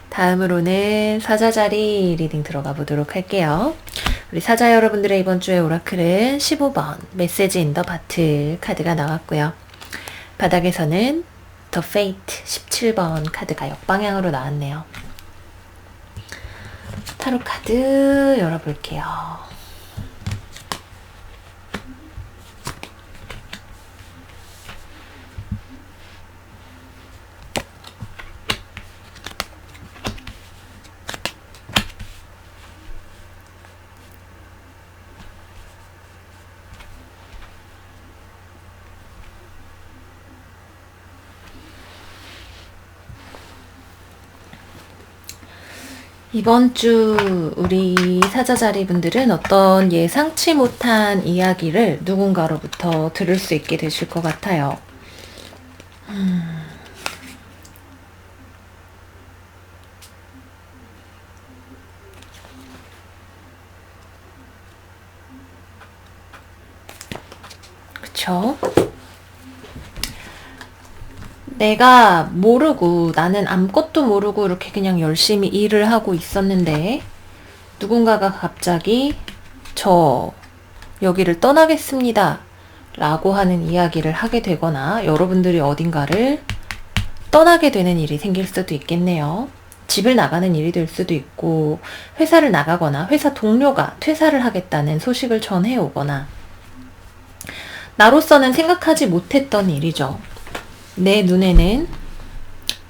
다음으로는 사자자리 리딩 들어가 보도록 할게요. 우리 사자 여러분들의 이번 주의 오라클은 15번 메시지 인 더 바틀 카드가 나왔고요. 바닥에서는 The Fate 17번 카드가 역방향으로 나왔네요. 타로 카드 열어볼게요. 이번 주 우리 사자자리 분들은 어떤 예상치 못한 이야기를 누군가로부터 들을 수 있게 되실 것 같아요. 그쵸? 내가 모르고 나는 아무것도 모르고 이렇게 그냥 열심히 일을 하고 있었는데 누군가가 갑자기 저 여기를 떠나겠습니다 라고 하는 이야기를 하게 되거나 여러분들이 어딘가를 떠나게 되는 일이 생길 수도 있겠네요. 집을 나가는 일이 될 수도 있고 회사를 나가거나 회사 동료가 퇴사를 하겠다는 소식을 전해오거나 나로서는 생각하지 못했던 일이죠. 내 눈에는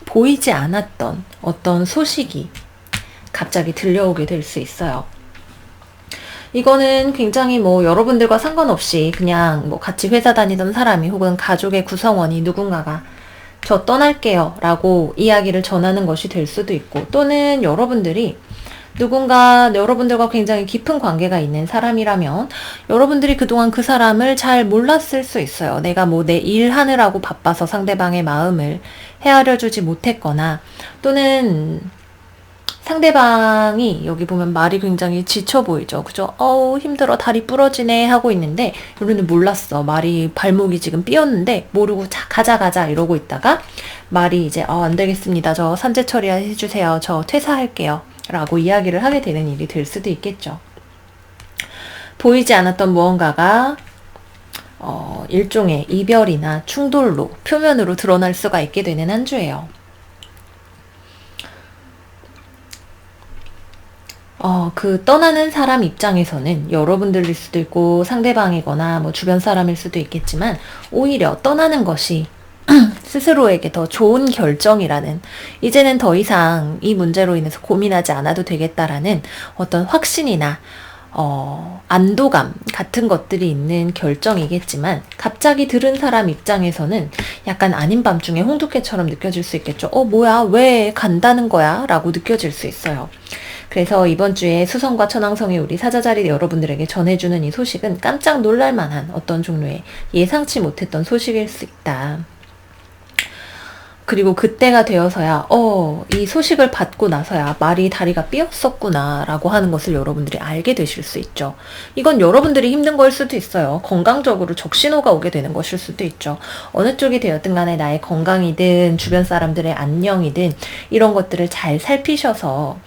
보이지 않았던 어떤 소식이 갑자기 들려오게 될 수 있어요. 이거는 굉장히 여러분들과 상관없이 그냥 같이 회사 다니던 사람이 혹은 가족의 구성원이 누군가가 저 떠날게요 라고 이야기를 전하는 것이 될 수도 있고, 또는 여러분들이 여러분들과 굉장히 깊은 관계가 있는 사람이라면 여러분들이 그동안 그 사람을 잘 몰랐을 수 있어요. 내가 내 일 하느라고 바빠서 상대방의 마음을 헤아려 주지 못했거나, 또는 상대방이 여기 보면 말이 굉장히 지쳐 보이죠. 그죠? 힘들어, 다리 부러지네 하고 있는데 우리는 몰랐어. 말이 발목이 지금 삐었는데 모르고 가자 이러고 있다가 말이 이제 안 되겠습니다. 저 산재 처리해 주세요. 저 퇴사할게요. 라고 이야기를 하게 되는 일이 될 수도 있겠죠. 보이지 않았던 무언가가 일종의 이별이나 충돌로 표면으로 드러날 수가 있게 되는 한 주예요. 그 떠나는 사람 입장에서는 여러분들일 수도 있고 상대방이거나 주변 사람일 수도 있겠지만, 오히려 떠나는 것이 스스로에게 더 좋은 결정이라는, 이제는 더 이상 이 문제로 인해서 고민하지 않아도 되겠다라는 어떤 확신이나 안도감 같은 것들이 있는 결정이겠지만, 갑자기 들은 사람 입장에서는 약간 아닌 밤중에 홍두깨처럼 느껴질 수 있겠죠. 뭐야, 왜 간다는 거야? 라고 느껴질 수 있어요. 그래서 이번 주에 수성과 천왕성이 우리 사자자리 여러분들에게 전해주는 이 소식은 깜짝 놀랄만한 어떤 종류의 예상치 못했던 소식일 수 있다. 그리고 그때가 되어서야 이 소식을 받고 나서야 말이 다리가 삐었었구나 라고 하는 것을 여러분들이 알게 되실 수 있죠. 이건 여러분들이 힘든 걸 수도 있어요. 건강적으로 적신호가 오게 되는 것일 수도 있죠. 어느 쪽이 되었든 간에 나의 건강이든 주변 사람들의 안녕이든 이런 것들을 잘 살피셔서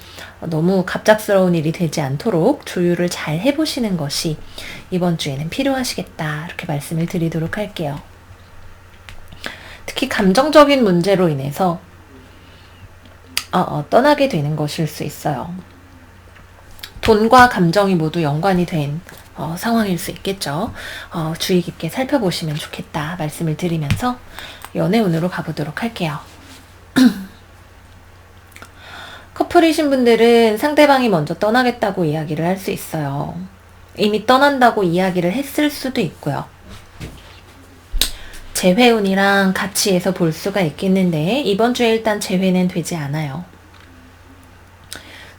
너무 갑작스러운 일이 되지 않도록 조율을 잘 해보시는 것이 이번 주에는 필요하시겠다, 이렇게 말씀을 드리도록 할게요. 특히 감정적인 문제로 인해서 떠나게 되는 것일 수 있어요. 돈과 감정이 모두 연관이 된 상황일 수 있겠죠. 주의 깊게 살펴보시면 좋겠다 말씀을 드리면서 연애운으로 가보도록 할게요. 커플이신 분들은 상대방이 먼저 떠나겠다고 이야기를 할 수 있어요. 이미 떠난다고 이야기를 했을 수도 있고요. 재회운이랑 같이 해서 볼 수가 있겠는데, 이번 주에 일단 재회는 되지 않아요.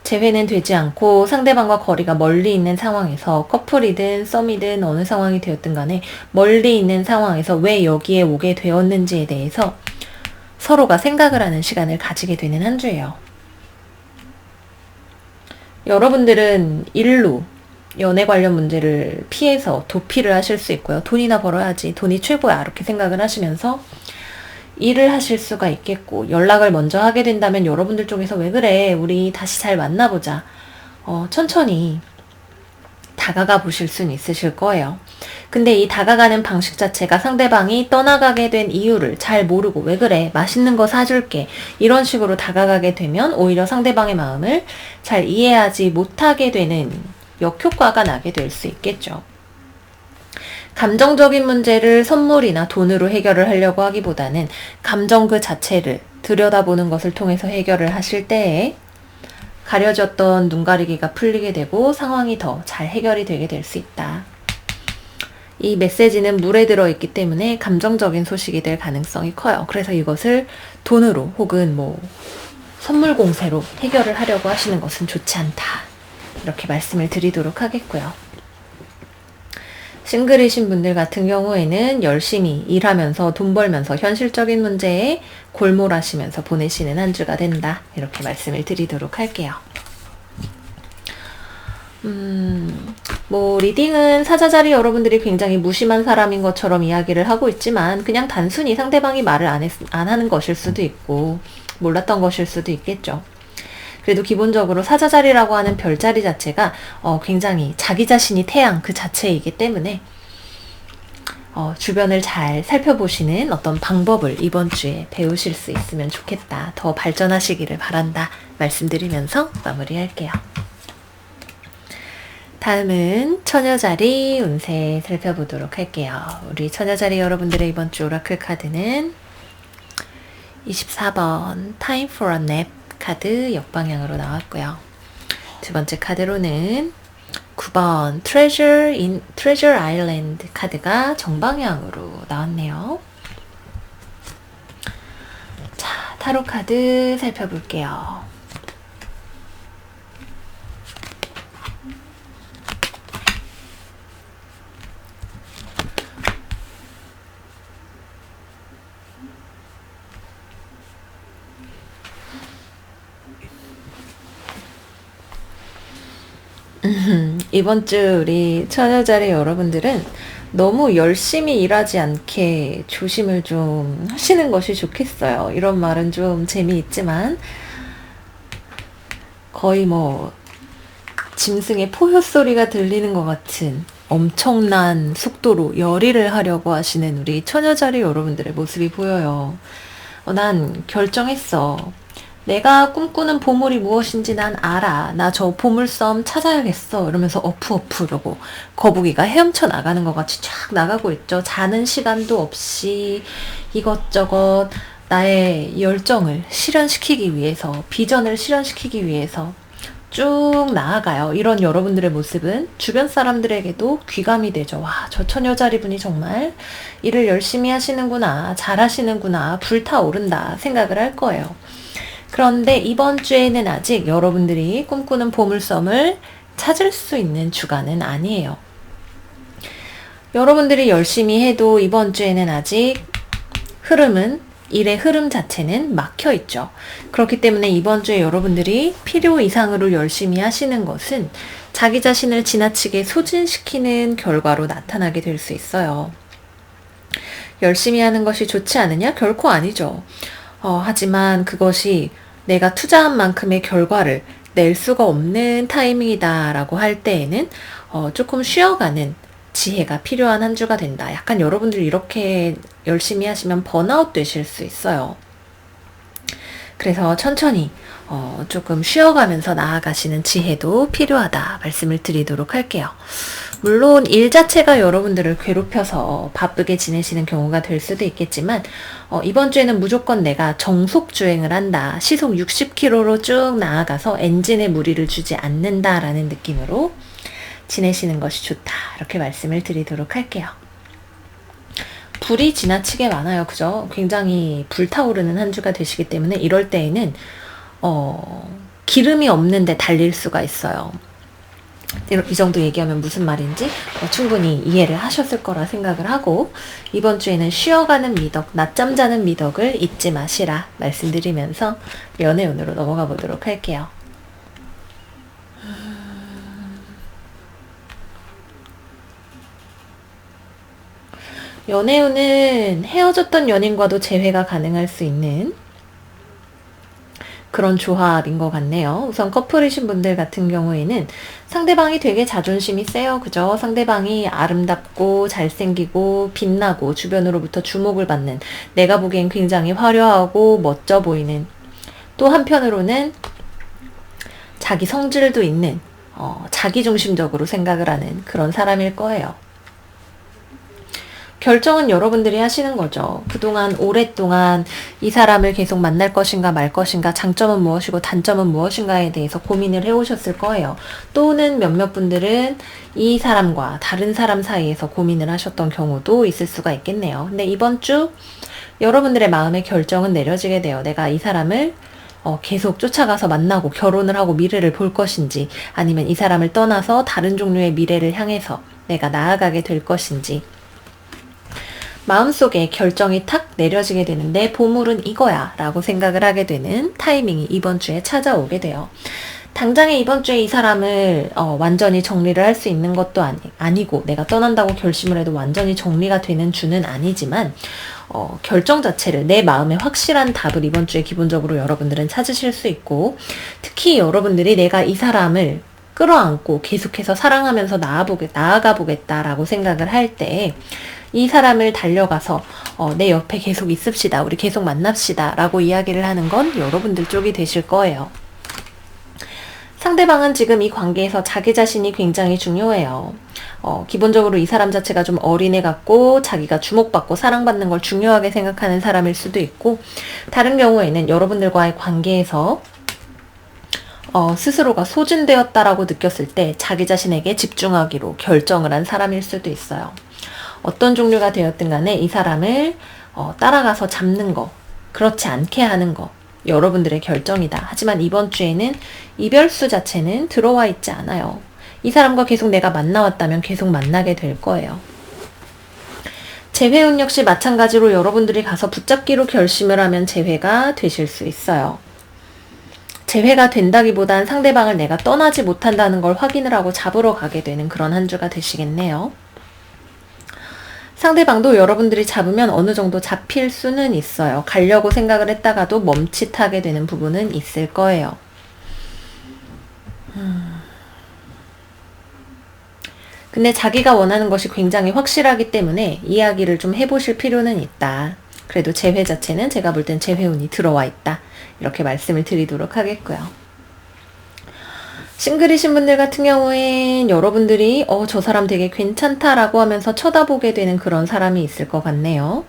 재회는 되지 않고 상대방과 거리가 멀리 있는 상황에서, 커플이든 썸이든 어느 상황이 되었든 간에 멀리 있는 상황에서 왜 여기에 오게 되었는지에 대해서 서로가 생각을 하는 시간을 가지게 되는 한 주예요. 여러분들은 일로 연애 관련 문제를 피해서 도피를 하실 수 있고요. 돈이나 벌어야지, 돈이 최고야, 이렇게 생각을 하시면서 일을 하실 수가 있겠고, 연락을 먼저 하게 된다면 여러분들 쪽에서 왜 그래, 우리 다시 잘 만나보자, 천천히 다가가 보실 수는 있으실 거예요. 근데 이 다가가는 방식 자체가 상대방이 떠나가게 된 이유를 잘 모르고 왜 그래, 맛있는 거 사줄게, 이런 식으로 다가가게 되면 오히려 상대방의 마음을 잘 이해하지 못하게 되는 역효과가 나게 될 수 있겠죠. 감정적인 문제를 선물이나 돈으로 해결을 하려고 하기보다는 감정 그 자체를 들여다보는 것을 통해서 해결을 하실 때에 가려졌던 눈 가리기가 풀리게 되고 상황이 더 잘 해결이 되게 될 수 있다. 이 메시지는 물에 들어있기 때문에 감정적인 소식이 될 가능성이 커요. 그래서 이것을 돈으로 혹은 선물 공세로 해결을 하려고 하시는 것은 좋지 않다, 이렇게 말씀을 드리도록 하겠고요. 싱글이신 분들 같은 경우에는 열심히 일하면서 돈 벌면서 현실적인 문제에 골몰하시면서 보내시는 한 주가 된다, 이렇게 말씀을 드리도록 할게요. 리딩은 사자자리 여러분들이 굉장히 무심한 사람인 것처럼 이야기를 하고 있지만, 그냥 단순히 상대방이 말을 안 하는 것일 수도 있고 몰랐던 것일 수도 있겠죠. 그래도 기본적으로 사자자리라고 하는 별자리 자체가 굉장히 자기 자신이 태양 그 자체이기 때문에 주변을 잘 살펴보시는 어떤 방법을 이번 주에 배우실 수 있으면 좋겠다, 더 발전하시기를 바란다 말씀드리면서 마무리할게요. 다음은 처녀자리 운세 살펴보도록 할게요. 우리 처녀자리 여러분들의 이번 주 오라클 카드는 24번 Time for a nap 카드 역방향으로 나왔고요. 두 번째 카드로는 9번 Treasure Island 카드가 정방향으로 나왔네요. 자, 타로 카드 살펴볼게요. 이번 주 우리 처녀자리 여러분들은 너무 열심히 일하지 않게 조심을 좀 하시는 것이 좋겠어요. 이런 말은 좀 재미있지만 거의 뭐 짐승의 포효 소리가 들리는 것 같은 엄청난 속도로 열일을 하려고 하시는 우리 처녀자리 여러분들의 모습이 보여요. 난 결정했어. 내가 꿈꾸는 보물이 무엇인지 난 알아. 나 저 보물섬 찾아야겠어. 이러면서 어프 이러고 거북이가 헤엄쳐 나가는 것 같이 쫙 나가고 있죠. 자는 시간도 없이 이것저것 나의 열정을 실현시키기 위해서, 비전을 실현시키기 위해서 쭉 나아가요. 이런 여러분들의 모습은 주변 사람들에게도 귀감이 되죠. 와, 저 처녀자리분이 정말 일을 열심히 하시는구나, 잘하시는구나, 불타오른다 생각을 할 거예요. 그런데 이번 주에는 아직 여러분들이 꿈꾸는 보물섬을 찾을 수 있는 주간은 아니에요. 여러분들이 열심히 해도 이번 주에는 아직 일의 흐름 자체는 막혀 있죠. 그렇기 때문에 이번 주에 여러분들이 필요 이상으로 열심히 하시는 것은 자기 자신을 지나치게 소진시키는 결과로 나타나게 될 수 있어요. 열심히 하는 것이 좋지 않으냐? 결코 아니죠. 하지만 그것이 내가 투자한 만큼의 결과를 낼 수가 없는 타이밍이다라고 할 때에는 조금 쉬어가는 지혜가 필요한 한 주가 된다. 약간 여러분들 이렇게 열심히 하시면 번아웃 되실 수 있어요. 그래서 천천히 조금 쉬어가면서 나아가시는 지혜도 필요하다 말씀을 드리도록 할게요. 물론 일 자체가 여러분들을 괴롭혀서 바쁘게 지내시는 경우가 될 수도 있겠지만 이번 주에는 무조건 내가 정속 주행을 한다. 시속 60km로 쭉 나아가서 엔진에 무리를 주지 않는다라는 느낌으로 지내시는 것이 좋다. 이렇게 말씀을 드리도록 할게요. 불이 지나치게 많아요. 그죠? 굉장히 불타오르는 한 주가 되시기 때문에 이럴 때에는 기름이 없는데 달릴 수가 있어요. 이 정도 얘기하면 무슨 말인지 충분히 이해를 하셨을 거라 생각을 하고 이번 주에는 쉬어가는 미덕, 낮잠 자는 미덕을 잊지 마시라 말씀드리면서 연애운으로 넘어가 보도록 할게요. 연애운은 헤어졌던 연인과도 재회가 가능할 수 있는 그런 조합인 것 같네요. 우선 커플이신 분들 같은 경우에는 상대방이 되게 자존심이 세요. 그죠? 상대방이 아름답고 잘생기고 빛나고 주변으로부터 주목을 받는, 내가 보기엔 굉장히 화려하고 멋져 보이는, 또 한편으로는 자기 성질도 있는 자기중심적으로 생각을 하는 그런 사람일 거예요. 결정은 여러분들이 하시는 거죠. 그동안 오랫동안 이 사람을 계속 만날 것인가 말 것인가, 장점은 무엇이고 단점은 무엇인가에 대해서 고민을 해오셨을 거예요. 또는 몇몇 분들은 이 사람과 다른 사람 사이에서 고민을 하셨던 경우도 있을 수가 있겠네요. 근데 이번 주 여러분들의 마음의 결정은 내려지게 돼요. 내가 이 사람을 계속 쫓아가서 만나고 결혼을 하고 미래를 볼 것인지, 아니면 이 사람을 떠나서 다른 종류의 미래를 향해서 내가 나아가게 될 것인지, 마음속에 결정이 탁 내려지게 되는, 내 보물은 이거야 라고 생각을 하게 되는 타이밍이 이번 주에 찾아오게 돼요. 당장에 이번 주에 이 사람을 완전히 정리를 할 수 있는 것도 아니고 내가 떠난다고 결심을 해도 완전히 정리가 되는 주는 아니지만 결정 자체를, 내 마음에 확실한 답을 이번 주에 기본적으로 여러분들은 찾으실 수 있고, 특히 여러분들이 내가 이 사람을 끌어안고 계속해서 사랑하면서 나아가 보겠다라고 생각을 할 때 이 사람을 달려가서 내 옆에 계속 있읍시다, 우리 계속 만납시다 라고 이야기를 하는 건 여러분들 쪽이 되실 거예요. 상대방은 지금 이 관계에서 자기 자신이 굉장히 중요해요. 기본적으로 이 사람 자체가 좀 어린애 같고 자기가 주목받고 사랑받는 걸 중요하게 생각하는 사람일 수도 있고, 다른 경우에는 여러분들과의 관계에서 스스로가 소진되었다라고 느꼈을 때 자기 자신에게 집중하기로 결정을 한 사람일 수도 있어요. 어떤 종류가 되었든 간에 이 사람을 따라가서 잡는 거, 그렇지 않게 하는 거, 여러분들의 결정이다. 하지만 이번 주에는 이별수 자체는 들어와 있지 않아요. 이 사람과 계속 내가 만나왔다면 계속 만나게 될 거예요. 재회운 역시 마찬가지로 여러분들이 가서 붙잡기로 결심을 하면 재회가 되실 수 있어요. 재회가 된다기보단 상대방을 내가 떠나지 못한다는 걸 확인을 하고 잡으러 가게 되는 그런 한 주가 되시겠네요. 상대방도 여러분들이 잡으면 어느 정도 잡힐 수는 있어요. 가려고 생각을 했다가도 멈칫하게 되는 부분은 있을 거예요. 근데 자기가 원하는 것이 굉장히 확실하기 때문에 이야기를 좀 해보실 필요는 있다. 그래도 재회 자체는 제가 볼 땐 재회운이 들어와 있다. 이렇게 말씀을 드리도록 하겠고요. 싱글이신 분들 같은 경우엔 여러분들이 저 사람 되게 괜찮다라고 하면서 쳐다보게 되는 그런 사람이 있을 것 같네요.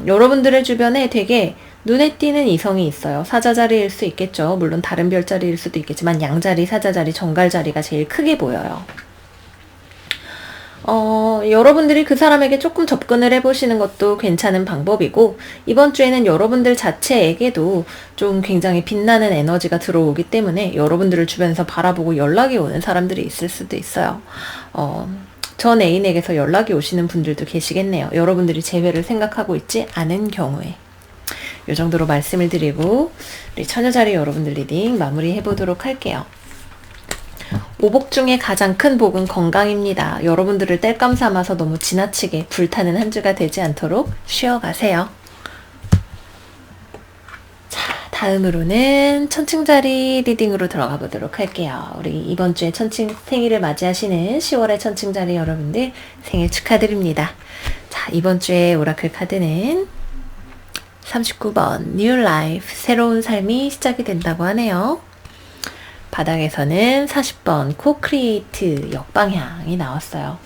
여러분들의 주변에 되게 눈에 띄는 이성이 있어요. 사자자리일 수 있겠죠. 물론 다른 별자리일 수도 있겠지만 양자리, 사자자리, 정갈자리가 제일 크게 보여요. 여러분들이 그 사람에게 조금 접근을 해보시는 것도 괜찮은 방법이고, 이번 주에는 여러분들 자체에게도 좀 굉장히 빛나는 에너지가 들어오기 때문에 여러분들을 주변에서 바라보고 연락이 오는 사람들이 있을 수도 있어요. 전 애인에게서 연락이 오시는 분들도 계시겠네요. 여러분들이 재회를 생각하고 있지 않은 경우에. 이 정도로 말씀을 드리고 우리 처녀자리 여러분들 리딩 마무리 해보도록 할게요. 오복 중에 가장 큰 복은 건강입니다. 여러분들을 땔감 삼아서 너무 지나치게 불타는 한 주가 되지 않도록 쉬어가세요. 자, 다음으로는 천칭자리 리딩으로 들어가 보도록 할게요. 우리 이번 주에 천칭 생일을 맞이하시는 10월의 천칭자리 여러분들 생일 축하드립니다. 자, 이번 주에 오라클 카드는 39번 New Life, 새로운 삶이 시작이 된다고 하네요. 바닥에서는 40번 Co-Create, 역방향이 나왔어요.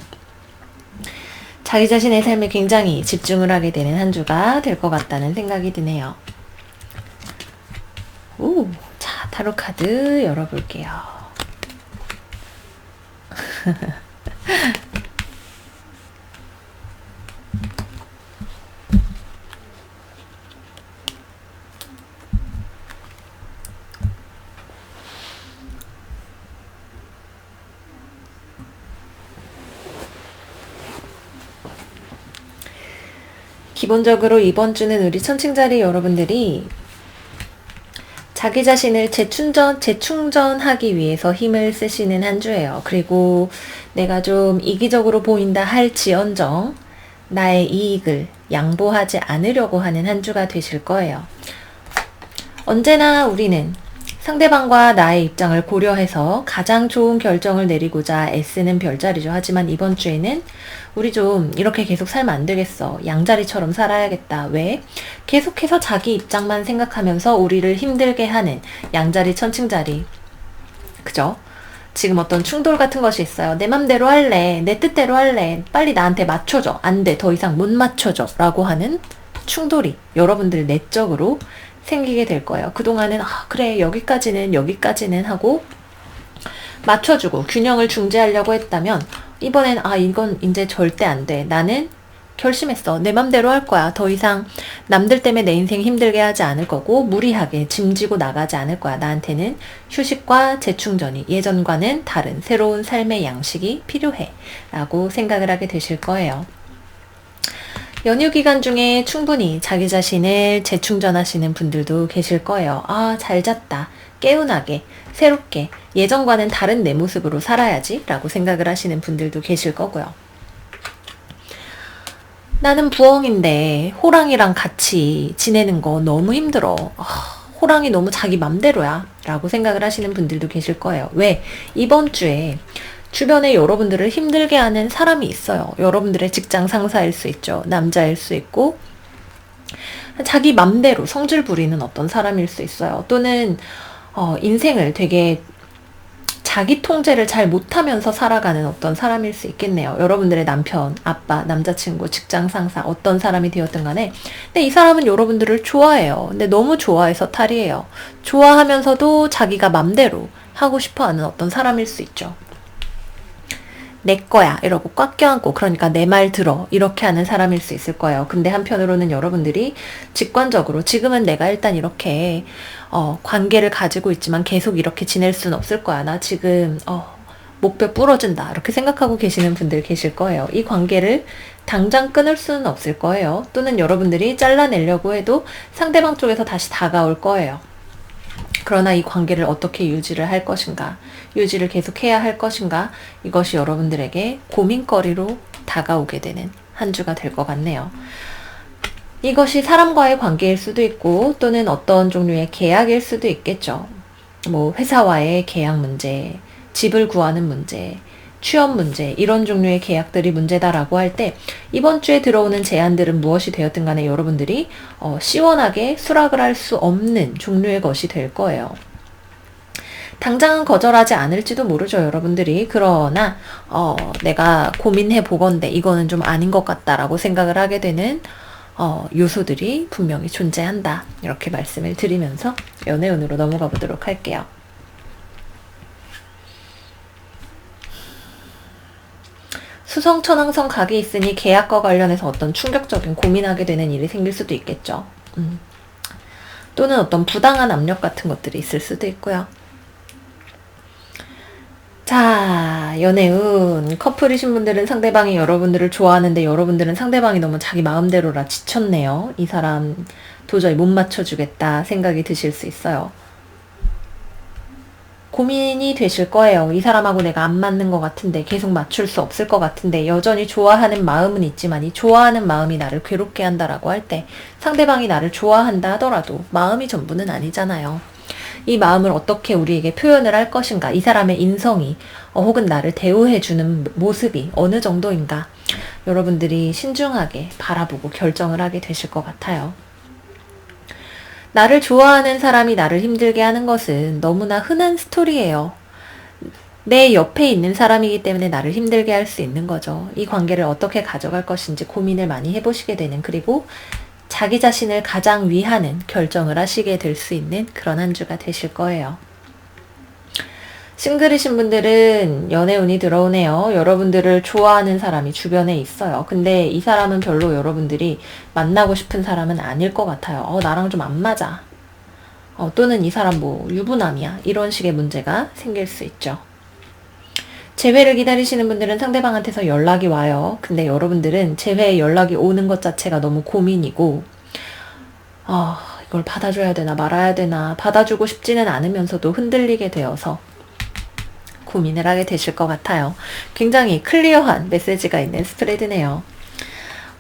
자기 자신의 삶에 굉장히 집중을 하게 되는 한 주가 될 것 같다는 생각이 드네요. 자, 타로 카드 열어볼게요. 기본적으로 이번 주는 우리 천칭자리 여러분들이 자기 자신을 재충전하기 위해서 힘을 쓰시는 한 주예요. 그리고 내가 좀 이기적으로 보인다 할지언정 나의 이익을 양보하지 않으려고 하는 한 주가 되실 거예요. 언제나 우리는 상대방과 나의 입장을 고려해서 가장 좋은 결정을 내리고자 애쓰는 별자리죠. 하지만 이번 주에는 우리 좀 이렇게 계속 살면 안 되겠어. 양자리처럼 살아야겠다. 왜? 계속해서 자기 입장만 생각하면서 우리를 힘들게 하는 양자리, 천칭자리. 그죠? 지금 어떤 충돌 같은 것이 있어요. 내 맘대로 할래. 내 뜻대로 할래. 빨리 나한테 맞춰줘. 안 돼. 더 이상 못 맞춰줘. 라고 하는 충돌이 여러분들 내적으로 생기게 될 거예요. 그동안은 그래 여기까지는 하고 맞춰주고 균형을 중재하려고 했다면 이번엔 이건 이제 절대 안 돼. 나는 결심했어. 내 맘대로 할 거야. 더 이상 남들 때문에 내 인생 힘들게 하지 않을 거고 무리하게 짐지고 나가지 않을 거야. 나한테는 휴식과 재충전이 예전과는 다른 새로운 삶의 양식이 필요해 라고 생각을 하게 되실 거예요. 연휴 기간 중에 충분히 자기 자신을 재충전하시는 분들도 계실 거예요. 잘 잤다. 개운하게, 새롭게, 예전과는 다른 내 모습으로 살아야지 라고 생각을 하시는 분들도 계실 거고요. 나는 부엉인데 호랑이랑 같이 지내는 거 너무 힘들어. 호랑이 너무 자기 맘대로야 라고 생각을 하시는 분들도 계실 거예요. 왜? 이번 주에 주변에 여러분들을 힘들게 하는 사람이 있어요. 여러분들의 직장 상사일 수 있죠. 남자일 수 있고 자기 맘대로 성질 부리는 어떤 사람일 수 있어요. 또는 인생을 되게 자기 통제를 잘 못하면서 살아가는 어떤 사람일 수 있겠네요. 여러분들의 남편, 아빠, 남자친구, 직장 상사, 어떤 사람이 되었든 간에. 근데 이 사람은 여러분들을 좋아해요. 근데 너무 좋아해서 탈이에요. 좋아하면서도 자기가 맘대로 하고 싶어 하는 어떤 사람일 수 있죠. 내 거야 이러고 꽉 껴안고, 그러니까 내 말 들어 이렇게 하는 사람일 수 있을 거예요. 근데 한편으로는 여러분들이 직관적으로 지금은 내가 일단 이렇게 관계를 가지고 있지만 계속 이렇게 지낼 수는 없을 거야. 나 지금 목뼈 부러진다 이렇게 생각하고 계시는 분들 계실 거예요. 이 관계를 당장 끊을 수는 없을 거예요. 또는 여러분들이 잘라내려고 해도 상대방 쪽에서 다시 다가올 거예요. 그러나 이 관계를 어떻게 유지를 할 것인가, 유지를 계속해야 할 것인가, 이것이 여러분들에게 고민거리로 다가오게 되는 한 주가 될 것 같네요. 이것이 사람과의 관계일 수도 있고 또는 어떤 종류의 계약일 수도 있겠죠. 뭐 회사와의 계약 문제, 집을 구하는 문제, 취업 문제, 이런 종류의 계약들이 문제다라고 할 때 이번 주에 들어오는 제안들은 무엇이 되었든 간에 여러분들이 시원하게 수락을 할 수 없는 종류의 것이 될 거예요. 당장은 거절하지 않을지도 모르죠, 여러분들이. 그러나 내가 고민해 보건대 이거는 좀 아닌 것 같다라고 생각을 하게 되는 요소들이 분명히 존재한다, 이렇게 말씀을 드리면서 연애운으로 넘어가 보도록 할게요. 수성천왕성 각이 있으니 계약과 관련해서 어떤 충격적인 고민하게 되는 일이 생길 수도 있겠죠. 또는 어떤 부당한 압력 같은 것들이 있을 수도 있고요. 자, 연애운. 커플이신 분들은 상대방이 여러분들을 좋아하는데 여러분들은 상대방이 너무 자기 마음대로라 지쳤네요. 이 사람 도저히 못 맞춰주겠다 생각이 드실 수 있어요. 고민이 되실 거예요. 이 사람하고 내가 안 맞는 것 같은데, 계속 맞출 수 없을 것 같은데, 여전히 좋아하는 마음은 있지만 이 좋아하는 마음이 나를 괴롭게 한다라고 할 때, 상대방이 나를 좋아한다 하더라도 마음이 전부는 아니잖아요. 이 마음을 어떻게 우리에게 표현을 할 것인가, 이 사람의 인성이 혹은 나를 대우해주는 모습이 어느 정도인가, 여러분들이 신중하게 바라보고 결정을 하게 되실 것 같아요. 나를 좋아하는 사람이 나를 힘들게 하는 것은 너무나 흔한 스토리예요. 내 옆에 있는 사람이기 때문에 나를 힘들게 할 수 있는 거죠. 이 관계를 어떻게 가져갈 것인지 고민을 많이 해보시게 되는, 그리고 자기 자신을 가장 위하는 결정을 하시게 될 수 있는 그런 한 주가 되실 거예요. 싱글이신 분들은 연애운이 들어오네요. 여러분들을 좋아하는 사람이 주변에 있어요. 근데 이 사람은 별로 여러분들이 만나고 싶은 사람은 아닐 것 같아요. 나랑 좀 안 맞아. 또는 이 사람 뭐 유부남이야. 이런 식의 문제가 생길 수 있죠. 재회를 기다리시는 분들은 상대방한테서 연락이 와요. 근데 여러분들은 재회에 연락이 오는 것 자체가 너무 고민이고, 이걸 받아줘야 되나 말아야 되나, 받아주고 싶지는 않으면서도 흔들리게 되어서 고민을 하게 되실 것 같아요. 굉장히 클리어한 메시지가 있는 스프레드네요.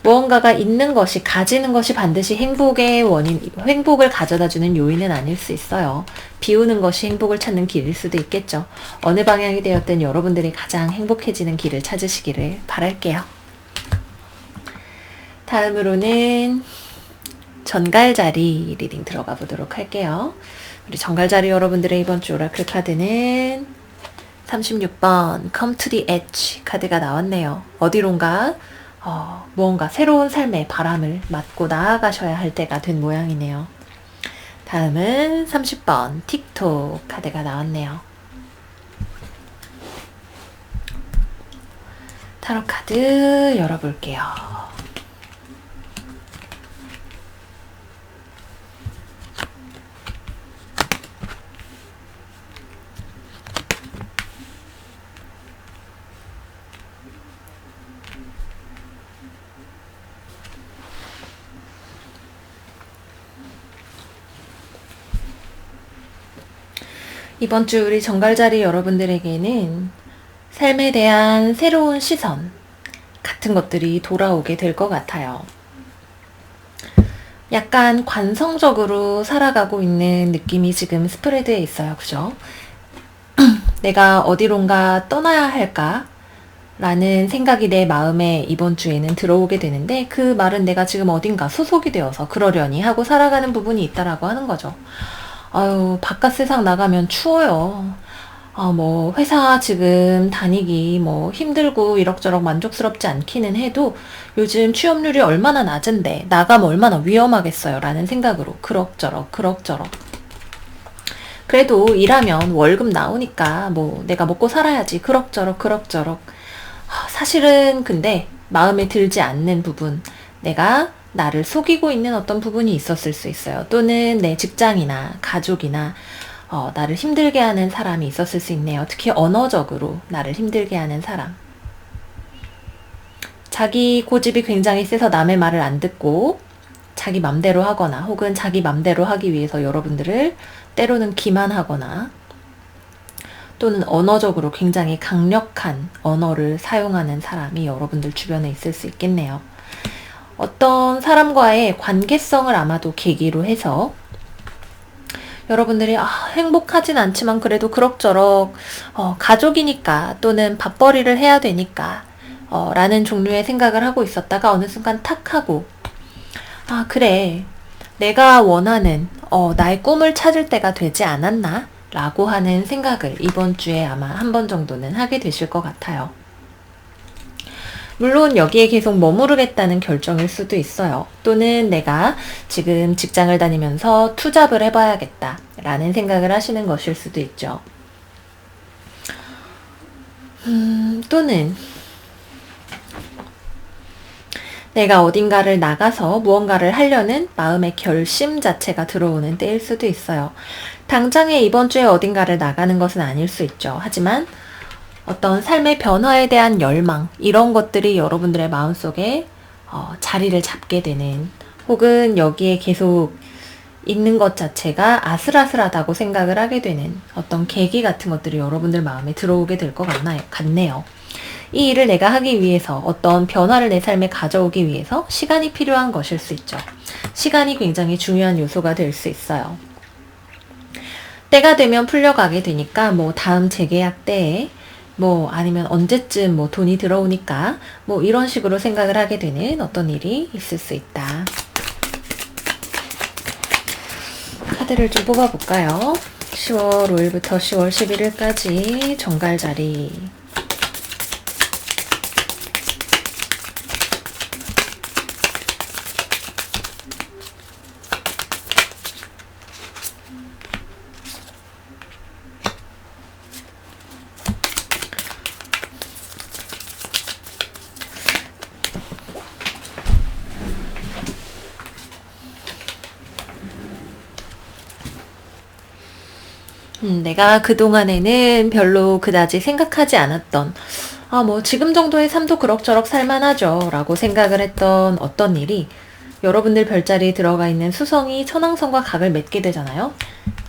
무언가가 있는 것이, 가지는 것이 반드시 행복의 원인, 행복을 가져다주는 요인은 아닐 수 있어요. 비우는 것이 행복을 찾는 길일 수도 있겠죠. 어느 방향이 되었든 여러분들이 가장 행복해지는 길을 찾으시기를 바랄게요. 다음으로는 전갈자리 리딩 들어가 보도록 할게요. 우리 전갈자리 여러분들의 이번 주 오라클 카드는 36번 Come to the Edge 카드가 나왔네요. 어디론가 무언가 새로운 삶의 바람을 맞고 나아가셔야 할 때가 된 모양이네요. 다음은 30번 틱톡 카드가 나왔네요. 타로 카드 열어볼게요. 이번 주 우리 정갈자리 여러분들에게는 삶에 대한 새로운 시선 같은 것들이 돌아오게 될 것 같아요. 약간 관성적으로 살아가고 있는 느낌이 지금 스프레드에 있어요. 그죠? 내가 어디론가 떠나야 할까? 라는 생각이 내 마음에 이번 주에는 들어오게 되는데, 그 말은 내가 지금 어딘가 소속이 되어서 그러려니 하고 살아가는 부분이 있다라고 하는 거죠. 아유, 바깥 세상 나가면 추워요. 뭐, 회사 지금 다니기 뭐 힘들고 이럭저럭 만족스럽지 않기는 해도 요즘 취업률이 얼마나 낮은데 나가면 얼마나 위험하겠어요. 라는 생각으로 그럭저럭. 그래도 일하면 월급 나오니까 뭐 내가 먹고 살아야지. 그럭저럭. 사실은 근데 마음에 들지 않는 부분, 내가 나를 속이고 있는 어떤 부분이 있었을 수 있어요. 또는 내 직장이나 가족이나 나를 힘들게 하는 사람이 있었을 수 있네요. 특히 언어적으로 나를 힘들게 하는 사람. 자기 고집이 굉장히 세서 남의 말을 안 듣고 자기 맘대로 하거나 혹은 자기 맘대로 하기 위해서 여러분들을 때로는 기만하거나 또는 언어적으로 굉장히 강력한 언어를 사용하는 사람이 여러분들 주변에 있을 수 있겠네요. 어떤 사람과의 관계성을 아마도 계기로 해서 여러분들이 행복하진 않지만 그래도 그럭저럭 가족이니까 또는 밥벌이를 해야 되니까 라는 종류의 생각을 하고 있었다가 어느 순간 탁 하고 그래, 내가 원하는 나의 꿈을 찾을 때가 되지 않았나? 라고 하는 생각을 이번 주에 아마 한 번 정도는 하게 되실 것 같아요. 물론 여기에 계속 머무르겠다는 결정일 수도 있어요. 또는 내가 지금 직장을 다니면서 투잡을 해봐야겠다 라는 생각을 하시는 것일 수도 있죠. 또는 내가 어딘가를 나가서 무언가를 하려는 마음의 결심 자체가 들어오는 때일 수도 있어요. 당장에 이번 주에 어딘가를 나가는 것은 아닐 수 있죠. 하지만 어떤 삶의 변화에 대한 열망, 이런 것들이 여러분들의 마음속에 자리를 잡게 되는, 혹은 여기에 계속 있는 것 자체가 아슬아슬하다고 생각을 하게 되는 어떤 계기 같은 것들이 여러분들 마음에 들어오게 될 것 같네요. 이 일을 내가 하기 위해서, 어떤 변화를 내 삶에 가져오기 위해서 시간이 필요한 것일 수 있죠. 시간이 굉장히 중요한 요소가 될 수 있어요. 때가 되면 풀려가게 되니까 뭐 다음 재계약 때에 뭐 아니면 언제쯤 뭐 돈이 들어오니까 뭐 이런 식으로 생각을 하게 되는 어떤 일이 있을 수 있다. 카드를 좀 뽑아볼까요? 10월 5일부터 10월 11일까지 정갈자리. 내가 그동안에는 별로 그다지 생각하지 않았던, 뭐 지금 정도의 삶도 그럭저럭 살만하죠 라고 생각을 했던 어떤 일이 여러분들 별자리에 들어가 있는 수성이 천왕성과 각을 맺게 되잖아요.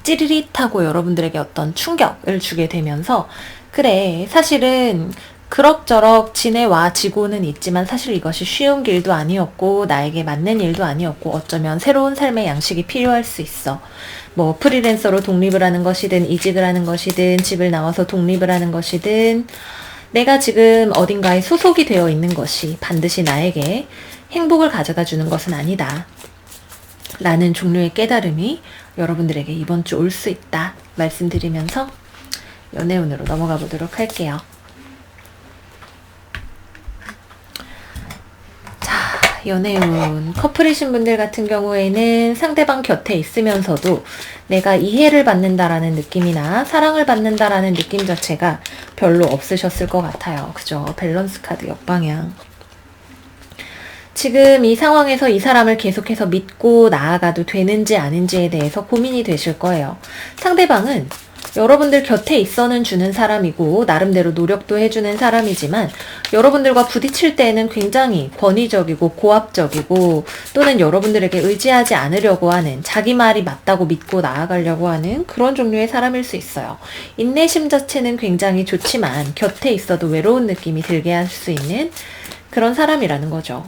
찌릿하고 여러분들에게 어떤 충격을 주게 되면서, 그래, 사실은 그럭저럭 지내와지고는 있지만 사실 이것이 쉬운 길도 아니었고 나에게 맞는 일도 아니었고 어쩌면 새로운 삶의 양식이 필요할 수 있어. 뭐 프리랜서로 독립을 하는 것이든 이직을 하는 것이든 집을 나와서 독립을 하는 것이든 내가 지금 어딘가에 소속이 되어 있는 것이 반드시 나에게 행복을 가져다 주는 것은 아니다 라는 종류의 깨달음이 여러분들에게 이번 주 올 수 있다 말씀드리면서 연애운으로 넘어가 보도록 할게요. 연애운, 커플이신 분들 같은 경우에는 상대방 곁에 있으면서도 내가 이해를 받는다라는 느낌이나 사랑을 받는다라는 느낌 자체가 별로 없으셨을 것 같아요. 그죠? 밸런스 카드 역방향. 지금 이 상황에서 이 사람을 계속해서 믿고 나아가도 되는지 아닌지에 대해서 고민이 되실 거예요. 상대방은 여러분들 곁에 있어는 주는 사람이고 나름대로 노력도 해주는 사람이지만 여러분들과 부딪힐 때에는 굉장히 권위적이고 고압적이고 또는 여러분들에게 의지하지 않으려고 하는, 자기 말이 맞다고 믿고 나아가려고 하는 그런 종류의 사람일 수 있어요. 인내심 자체는 굉장히 좋지만 곁에 있어도 외로운 느낌이 들게 할 수 있는 그런 사람이라는 거죠.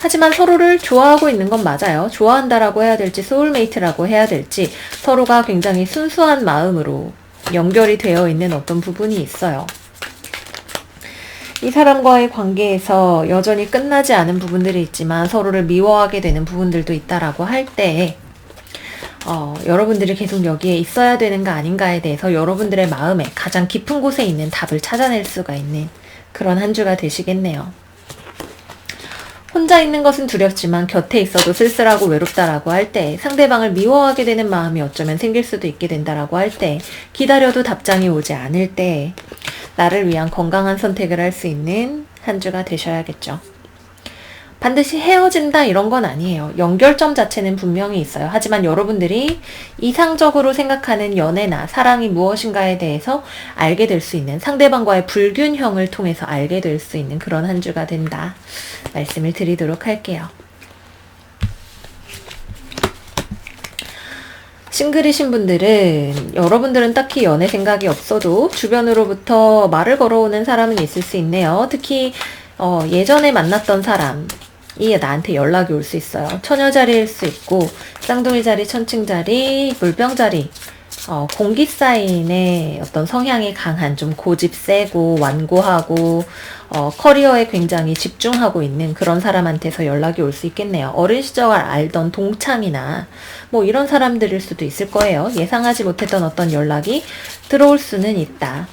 하지만 서로를 좋아하고 있는 건 맞아요. 좋아한다라고 해야 될지 소울메이트라고 해야 될지 서로가 굉장히 순수한 마음으로 연결이 되어 있는 어떤 부분이 있어요. 이 사람과의 관계에서 여전히 끝나지 않은 부분들이 있지만 서로를 미워하게 되는 부분들도 있다라고 할 때 여러분들이 계속 여기에 있어야 되는가 아닌가에 대해서 여러분들의 마음에 가장 깊은 곳에 있는 답을 찾아낼 수가 있는 그런 한 주가 되시겠네요. 혼자 있는 것은 두렵지만 곁에 있어도 쓸쓸하고 외롭다라고 할 때, 상대방을 미워하게 되는 마음이 어쩌면 생길 수도 있게 된다라고 할 때, 기다려도 답장이 오지 않을 때, 나를 위한 건강한 선택을 할 수 있는 한 주가 되셔야겠죠. 반드시 헤어진다 이런 건 아니에요. 연결점 자체는 분명히 있어요. 하지만 여러분들이 이상적으로 생각하는 연애나 사랑이 무엇인가에 대해서 알게 될 수 있는, 상대방과의 불균형을 통해서 알게 될 수 있는 그런 한 주가 된다 말씀을 드리도록 할게요. 싱글이신 분들은, 여러분들은 딱히 연애 생각이 없어도 주변으로부터 말을 걸어오는 사람은 있을 수 있네요. 특히 예전에 만났던 사람이 나한테 연락이 올 수 있어요. 처녀자리일 수 있고, 쌍둥이 자리, 천칭 자리, 물병 자리, 공기 사인의 어떤 성향이 강한, 좀 고집 세고 완고하고 커리어에 굉장히 집중하고 있는 그런 사람한테서 연락이 올 수 있겠네요. 어린 시절 알던 동창이나 뭐 이런 사람들일 수도 있을 거예요. 예상하지 못했던 어떤 연락이 들어올 수는 있다.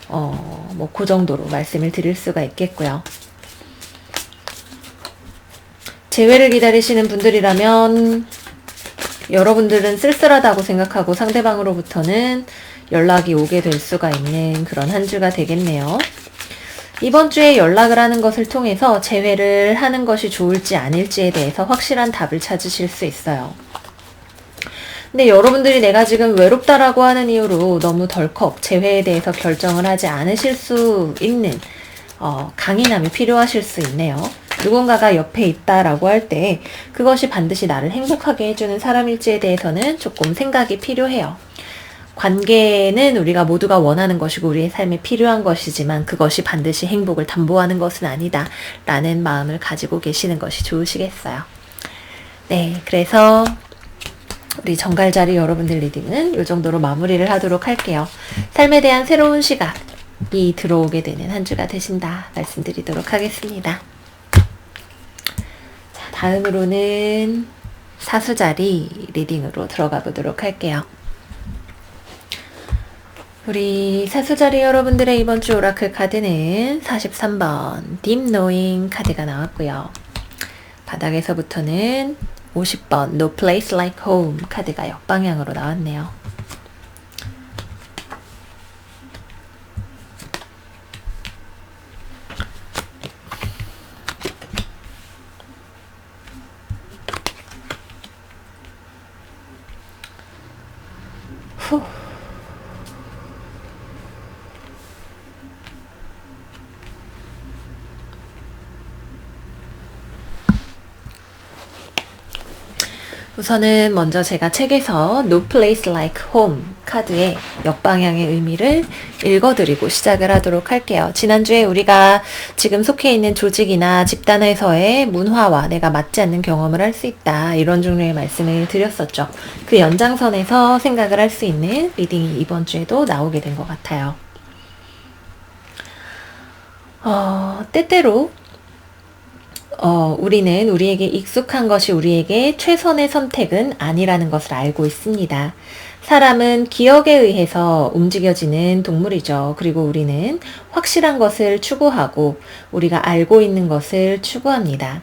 뭐 그 정도로 말씀을 드릴 수가 있겠고요. 재회를 기다리시는 분들이라면 여러분들은 쓸쓸하다고 생각하고 상대방으로부터는 연락이 오게 될 수가 있는 그런 한 주가 되겠네요. 이번 주에 연락을 하는 것을 통해서 재회를 하는 것이 좋을지 아닐지에 대해서 확실한 답을 찾으실 수 있어요. 근데 여러분들이 내가 지금 외롭다라고 하는 이유로 너무 덜컥 재회에 대해서 결정을 하지 않으실 수 있는 강인함이 필요하실 수 있네요. 누군가가 옆에 있다라고 할 때 그것이 반드시 나를 행복하게 해주는 사람일지에 대해서는 조금 생각이 필요해요. 관계는 우리가 모두가 원하는 것이고 우리의 삶에 필요한 것이지만 그것이 반드시 행복을 담보하는 것은 아니다 라는 마음을 가지고 계시는 것이 좋으시겠어요. 네, 그래서 우리 정갈자리 여러분들 리딩은 이 정도로 마무리를 하도록 할게요. 삶에 대한 새로운 시각이 들어오게 되는 한 주가 되신다 말씀드리도록 하겠습니다. 다음으로는 사수자리 리딩으로 들어가 보도록 할게요. 우리 사수자리 여러분들의 이번 주 오라클 카드는 43번 Deep Knowing 카드가 나왔고요. 바닥에서부터는 50번 No Place Like Home 카드가 역방향으로 나왔네요. 후. 우선은 먼저 제가 책에서 No Place Like Home 카드의 역방향의 의미를 읽어드리고 시작을 하도록 할게요. 지난주에 우리가 지금 속해 있는 조직이나 집단에서의 문화와 내가 맞지 않는 경험을 할 수 있다. 이런 종류의 말씀을 드렸었죠. 그 연장선에서 생각을 할 수 있는 리딩이 이번 주에도 나오게 된 것 같아요. 때때로 우리는 우리에게 익숙한 것이 우리에게 최선의 선택은 아니라는 것을 알고 있습니다. 사람은 기억에 의해서 움직여지는 동물이죠. 그리고 우리는 확실한 것을 추구하고 우리가 알고 있는 것을 추구합니다.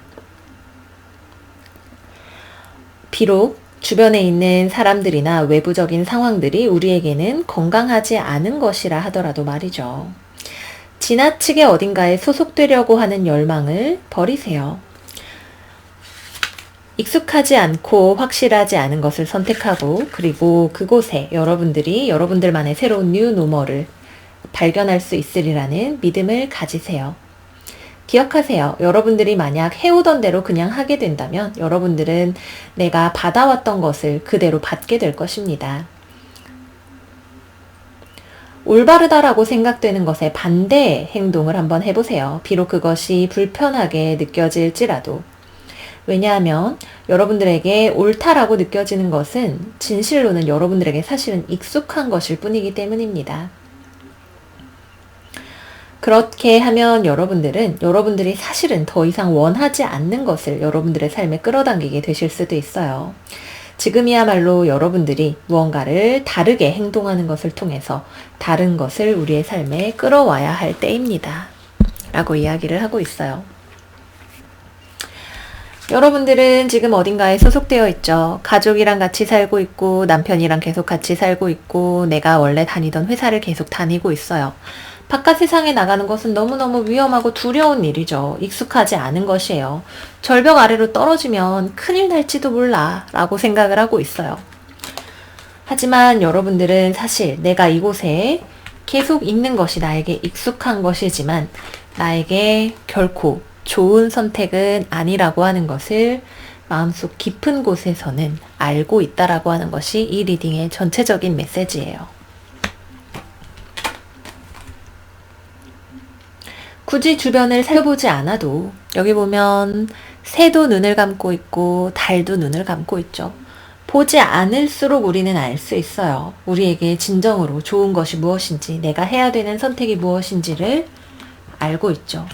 비록 주변에 있는 사람들이나 외부적인 상황들이 우리에게는 건강하지 않은 것이라 하더라도 말이죠. 지나치게 어딘가에 소속되려고 하는 열망을 버리세요. 익숙하지 않고 확실하지 않은 것을 선택하고 그리고 그곳에 여러분들이 여러분들만의 새로운 뉴 노멀을 발견할 수 있으리라는 믿음을 가지세요. 기억하세요. 여러분들이 만약 해오던 대로 그냥 하게 된다면 여러분들은 내가 받아왔던 것을 그대로 받게 될 것입니다. 올바르다라고 생각되는 것에 반대의 행동을 한번 해보세요. 비록 그것이 불편하게 느껴질지라도. 왜냐하면 여러분들에게 옳다라고 느껴지는 것은 진실로는 여러분들에게 사실은 익숙한 것일 뿐이기 때문입니다. 그렇게 하면 여러분들은 여러분들이 사실은 더 이상 원하지 않는 것을 여러분들의 삶에 끌어당기게 되실 수도 있어요. 지금이야말로 여러분들이 무언가를 다르게 행동하는 것을 통해서 다른 것을 우리의 삶에 끌어와야 할 때입니다. 라고 이야기를 하고 있어요. 여러분들은 지금 어딘가에 소속되어 있죠. 가족이랑 같이 살고 있고 남편이랑 계속 같이 살고 있고 내가 원래 다니던 회사를 계속 다니고 있어요. 바깥 세상에 나가는 것은 너무너무 위험하고 두려운 일이죠. 익숙하지 않은 것이에요. 절벽 아래로 떨어지면 큰일 날지도 몰라 라고 생각을 하고 있어요. 하지만 여러분들은 사실 내가 이곳에 계속 있는 것이 나에게 익숙한 것이지만 나에게 결코 좋은 선택은 아니라고 하는 것을 마음속 깊은 곳에서는 알고 있다라고 하는 것이 이 리딩의 전체적인 메시지예요. 굳이 주변을 살펴보지 않아도 여기 보면 새도 눈을 감고 있고 달도 눈을 감고 있죠. 보지 않을수록 우리는 알 수 있어요. 우리에게 진정으로 좋은 것이 무엇인지, 내가 해야 되는 선택이 무엇인지를 알고 있죠.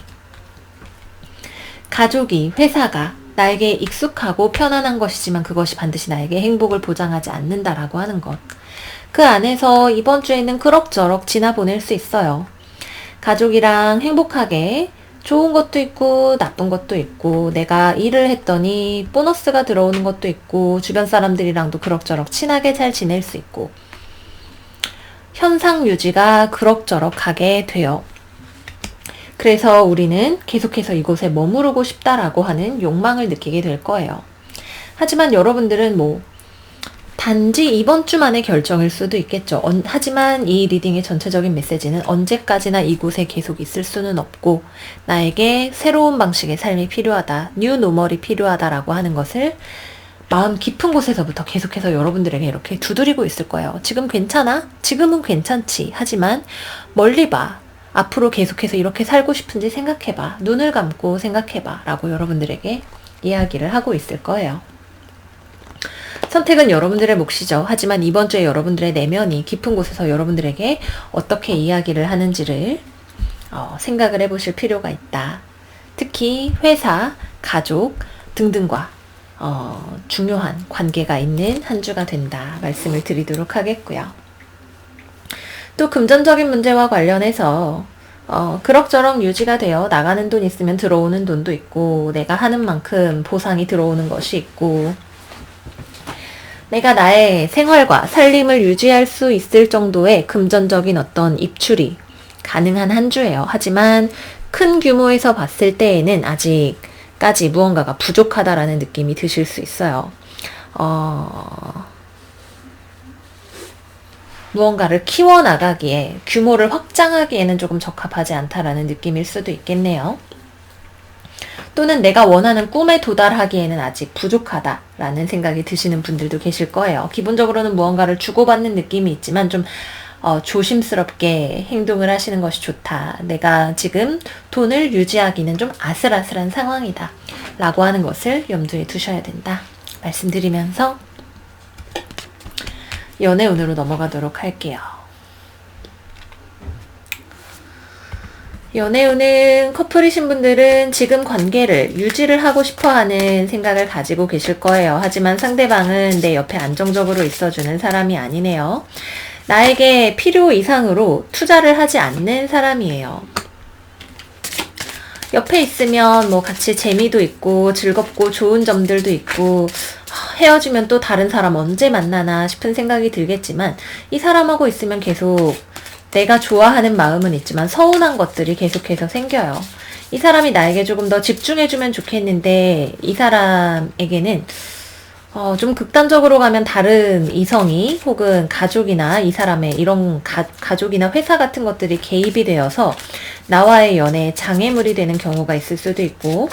가족이, 회사가 나에게 익숙하고 편안한 것이지만 그것이 반드시 나에게 행복을 보장하지 않는다라고 하는 것. 그 안에서 이번 주에는 그럭저럭 지나보낼 수 있어요. 가족이랑 행복하게 좋은 것도 있고 나쁜 것도 있고 내가 일을 했더니 보너스가 들어오는 것도 있고 주변 사람들이랑도 그럭저럭 친하게 잘 지낼 수 있고 현상 유지가 그럭저럭 하게 돼요. 그래서 우리는 계속해서 이곳에 머무르고 싶다라고 하는 욕망을 느끼게 될 거예요. 하지만 여러분들은 단지 이번 주만의 결정일 수도 있겠죠. 하지만 이 리딩의 전체적인 메시지는 언제까지나 이곳에 계속 있을 수는 없고 나에게 새로운 방식의 삶이 필요하다. 뉴 노멀이 필요하다라고 하는 것을 마음 깊은 곳에서부터 계속해서 여러분들에게 이렇게 두드리고 있을 거예요. 지금 괜찮아? 지금은 괜찮지. 하지만 멀리 봐. 앞으로 계속해서 이렇게 살고 싶은지 생각해봐. 눈을 감고 생각해봐. 라고 여러분들에게 이야기를 하고 있을 거예요. 선택은 여러분들의 몫이죠. 하지만 이번 주에 여러분들의 내면이 깊은 곳에서 여러분들에게 어떻게 이야기를 하는지를 생각을 해보실 필요가 있다. 특히 회사, 가족 등등과 중요한 관계가 있는 한 주가 된다. 말씀을 드리도록 하겠고요. 또 금전적인 문제와 관련해서 그럭저럭 유지가 되어 나가는 돈 있으면 들어오는 돈도 있고 내가 하는 만큼 보상이 들어오는 것이 있고 내가 나의 생활과 살림을 유지할 수 있을 정도의 금전적인 어떤 입출이 가능한 한 주예요. 하지만 큰 규모에서 봤을 때에는 아직까지 무언가가 부족하다라는 느낌이 드실 수 있어요. 무언가를 키워나가기에 규모를 확장하기에는 조금 적합하지 않다라는 느낌일 수도 있겠네요. 또는 내가 원하는 꿈에 도달하기에는 아직 부족하다라는 생각이 드시는 분들도 계실 거예요. 기본적으로는 무언가를 주고받는 느낌이 있지만 좀 조심스럽게 행동을 하시는 것이 좋다. 내가 지금 돈을 유지하기는 좀 아슬아슬한 상황이다. 라고 하는 것을 염두에 두셔야 된다. 말씀드리면서 연애운으로 넘어가도록 할게요. 연애운은 커플이신 분들은 지금 관계를 유지를 하고 싶어하는 생각을 가지고 계실 거예요. 하지만 상대방은 내 옆에 안정적으로 있어주는 사람이 아니네요. 나에게 필요 이상으로 투자를 하지 않는 사람이에요. 옆에 있으면 같이 재미도 있고 즐겁고 좋은 점들도 있고 헤어지면 또 다른 사람 언제 만나나 싶은 생각이 들겠지만 이 사람하고 있으면 계속 내가 좋아하는 마음은 있지만 서운한 것들이 계속해서 생겨요. 이 사람이 나에게 조금 더 집중해주면 좋겠는데 이 사람에게는 좀 극단적으로 가면 다른 이성이 혹은 가족이나 이 사람의 이런 가족이나 회사 같은 것들이 개입이 되어서 나와의 연애에 장애물이 되는 경우가 있을 수도 있고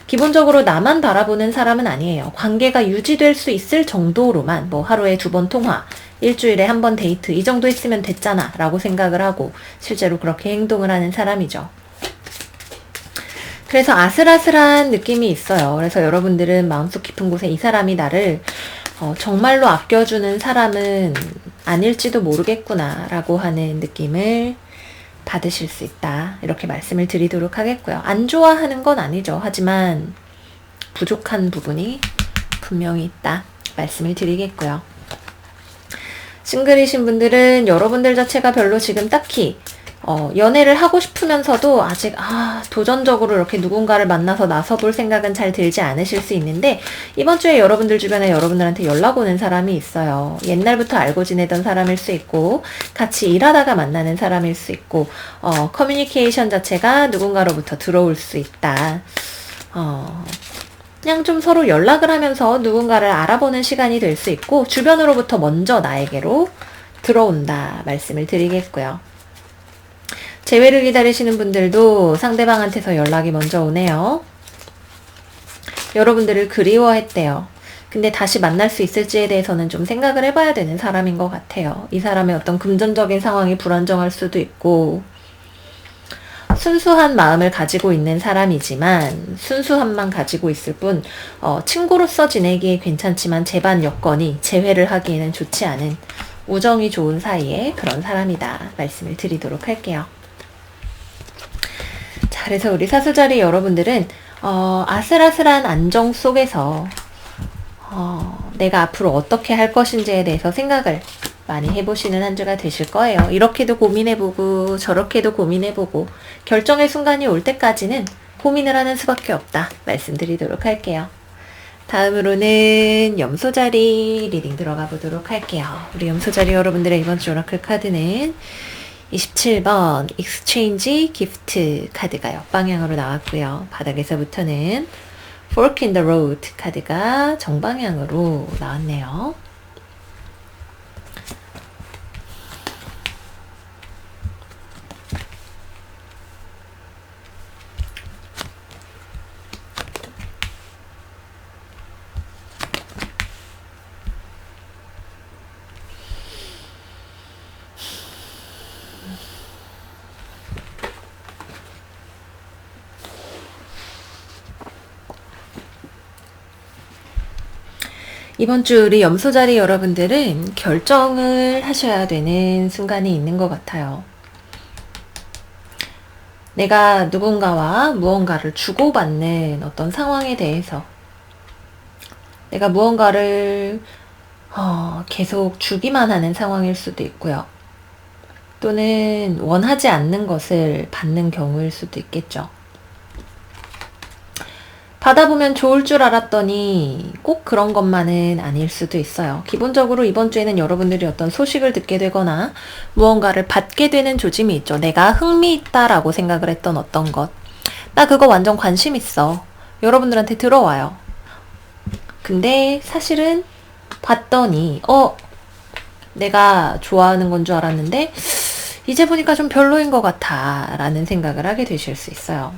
기본적으로 나만 바라보는 사람은 아니에요. 관계가 유지될 수 있을 정도로만 하루에 2번 통화, 일주일에 1번 데이트 이 정도 했으면 됐잖아 라고 생각을 하고 실제로 그렇게 행동을 하는 사람이죠. 그래서 아슬아슬한 느낌이 있어요. 그래서 여러분들은 마음속 깊은 곳에 이 사람이 나를 정말로 아껴주는 사람은 아닐지도 모르겠구나 라고 하는 느낌을 받으실 수 있다. 이렇게 말씀을 드리도록 하겠고요. 안 좋아하는 건 아니죠. 하지만 부족한 부분이 분명히 있다. 말씀을 드리겠고요. 싱글이신 분들은 여러분들 자체가 별로 지금 딱히 연애를 하고 싶으면서도 아직 도전적으로 이렇게 누군가를 만나서 나서볼 생각은 잘 들지 않으실 수 있는데, 이번 주에 여러분들 주변에 여러분들한테 연락 오는 사람이 있어요. 옛날부터 알고 지내던 사람일 수 있고, 같이 일하다가 만나는 사람일 수 있고, 커뮤니케이션 자체가 누군가로부터 들어올 수 있다. 그냥 좀 서로 연락을 하면서 누군가를 알아보는 시간이 될 수 있고, 주변으로부터 먼저 나에게로 들어온다 말씀을 드리겠고요. 재회를 기다리시는 분들도 상대방한테서 연락이 먼저 오네요. 여러분들을 그리워했대요. 근데 다시 만날 수 있을지에 대해서는 좀 생각을 해봐야 되는 사람인 것 같아요. 이 사람의 어떤 금전적인 상황이 불안정할 수도 있고, 순수한 마음을 가지고 있는 사람이지만 순수함만 가지고 있을 뿐 친구로서 지내기에 괜찮지만 재반 여건이 재회를 하기에는 좋지 않은, 우정이 좋은 사이에 그런 사람이다 말씀을 드리도록 할게요. 자, 그래서 우리 사수자리 여러분들은 아슬아슬한 안정 속에서 내가 앞으로 어떻게 할 것인지에 대해서 생각을 많이 해보시는 한 주가 되실 거예요. 이렇게도 고민해보고 저렇게도 고민해보고 결정의 순간이 올 때까지는 고민을 하는 수밖에 없다 말씀드리도록 할게요. 다음으로는 염소자리 리딩 들어가 보도록 할게요. 우리 염소자리 여러분들의 이번 주 오라클 카드는 27번 익스체인지 기프트 카드가 역방향으로 나왔고요. 바닥에서부터는 Fork in the Road 카드가 정방향으로 나왔네요. 이번 주 우리 염소자리 여러분들은 결정을 하셔야 되는 순간이 있는 것 같아요. 내가 누군가와 무언가를 주고받는 어떤 상황에 대해서 내가 무언가를 계속 주기만 하는 상황일 수도 있고요. 또는 원하지 않는 것을 받는 경우일 수도 있겠죠. 받아보면 좋을 줄 알았더니 꼭 그런 것만은 아닐 수도 있어요. 기본적으로 이번 주에는 여러분들이 어떤 소식을 듣게 되거나 무언가를 받게 되는 조짐이 있죠. 내가 흥미있다라고 생각을 했던 어떤 것. 나 그거 완전 관심 있어. 여러분들한테 들어와요. 근데 사실은 봤더니 내가 좋아하는 건 줄 알았는데 이제 보니까 좀 별로인 것 같아 라는 생각을 하게 되실 수 있어요.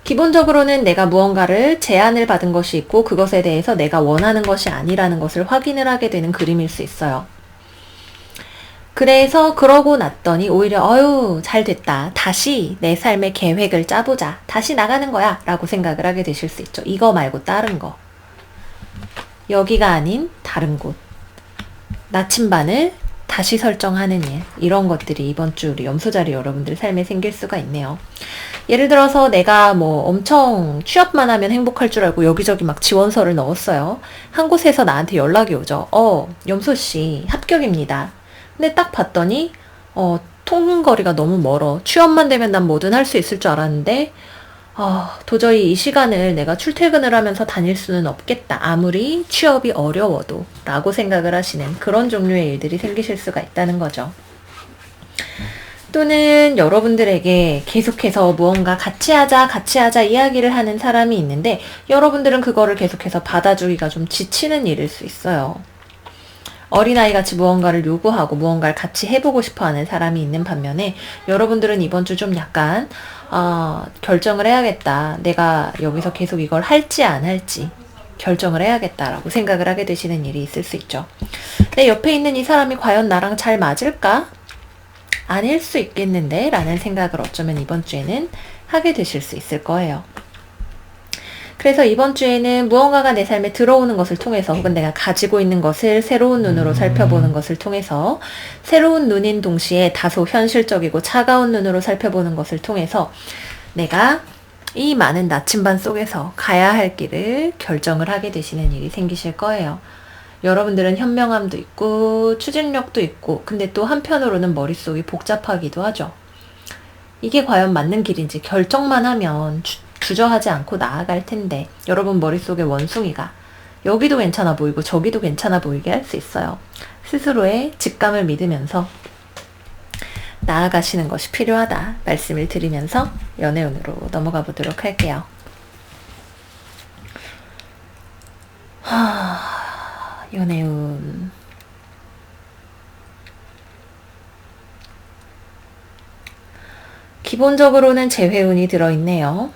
기본적으로는 내가 무언가를 제안을 받은 것이 있고 그것에 대해서 내가 원하는 것이 아니라는 것을 확인을 하게 되는 그림일 수 있어요. 그래서 그러고 났더니 오히려 잘 됐다. 다시 내 삶의 계획을 짜보자. 다시 나가는 거야 라고 생각을 하게 되실 수 있죠. 이거 말고 다른 거. 여기가 아닌 다른 곳. 나침반을 다시 설정하는 일. 이런 것들이 이번 주 우리 염소자리 여러분들 삶에 생길 수가 있네요. 예를 들어서 내가 엄청 취업만 하면 행복할 줄 알고 여기저기 막 지원서를 넣었어요. 한 곳에서 나한테 연락이 오죠. 염소씨 합격입니다. 근데 딱 봤더니 통근거리가 너무 멀어. 취업만 되면 난 뭐든 할 수 있을 줄 알았는데 도저히 이 시간을 내가 출퇴근을 하면서 다닐 수는 없겠다. 아무리 취업이 어려워도 라고 생각을 하시는 그런 종류의 일들이 생기실 수가 있다는 거죠. 또는 여러분들에게 계속해서 무언가 같이 하자 이야기를 하는 사람이 있는데 여러분들은 그거를 계속해서 받아주기가 좀 지치는 일일 수 있어요. 어린아이같이 무언가를 요구하고 무언가를 같이 해보고 싶어하는 사람이 있는 반면에 여러분들은 이번 주 좀 약간 결정을 해야겠다. 내가 여기서 계속 이걸 할지 안 할지 결정을 해야겠다라고 생각을 하게 되시는 일이 있을 수 있죠. 내 옆에 있는 이 사람이 과연 나랑 잘 맞을까? 아닐 수 있겠는데 라는 생각을 어쩌면 이번 주에는 하게 되실 수 있을 거예요. 그래서 이번 주에는 무언가가 내 삶에 들어오는 것을 통해서 혹은 내가 가지고 있는 것을 새로운 눈으로 살펴보는 것을 통해서 새로운 눈인 동시에 다소 현실적이고 차가운 눈으로 살펴보는 것을 통해서 내가 이 많은 나침반 속에서 가야 할 길을 결정을 하게 되시는 일이 생기실 거예요. 여러분들은 현명함도 있고 추진력도 있고 근데 또 한편으로는 머릿속이 복잡하기도 하죠. 이게 과연 맞는 길인지 결정만 하면 주저하지 않고 나아갈 텐데 여러분 머릿속에 원숭이가 여기도 괜찮아 보이고 저기도 괜찮아 보이게 할 수 있어요. 스스로의 직감을 믿으면서 나아가시는 것이 필요하다 말씀을 드리면서 연애운으로 넘어가 보도록 할게요. 연애운. 기본적으로는 재회운이 들어있네요.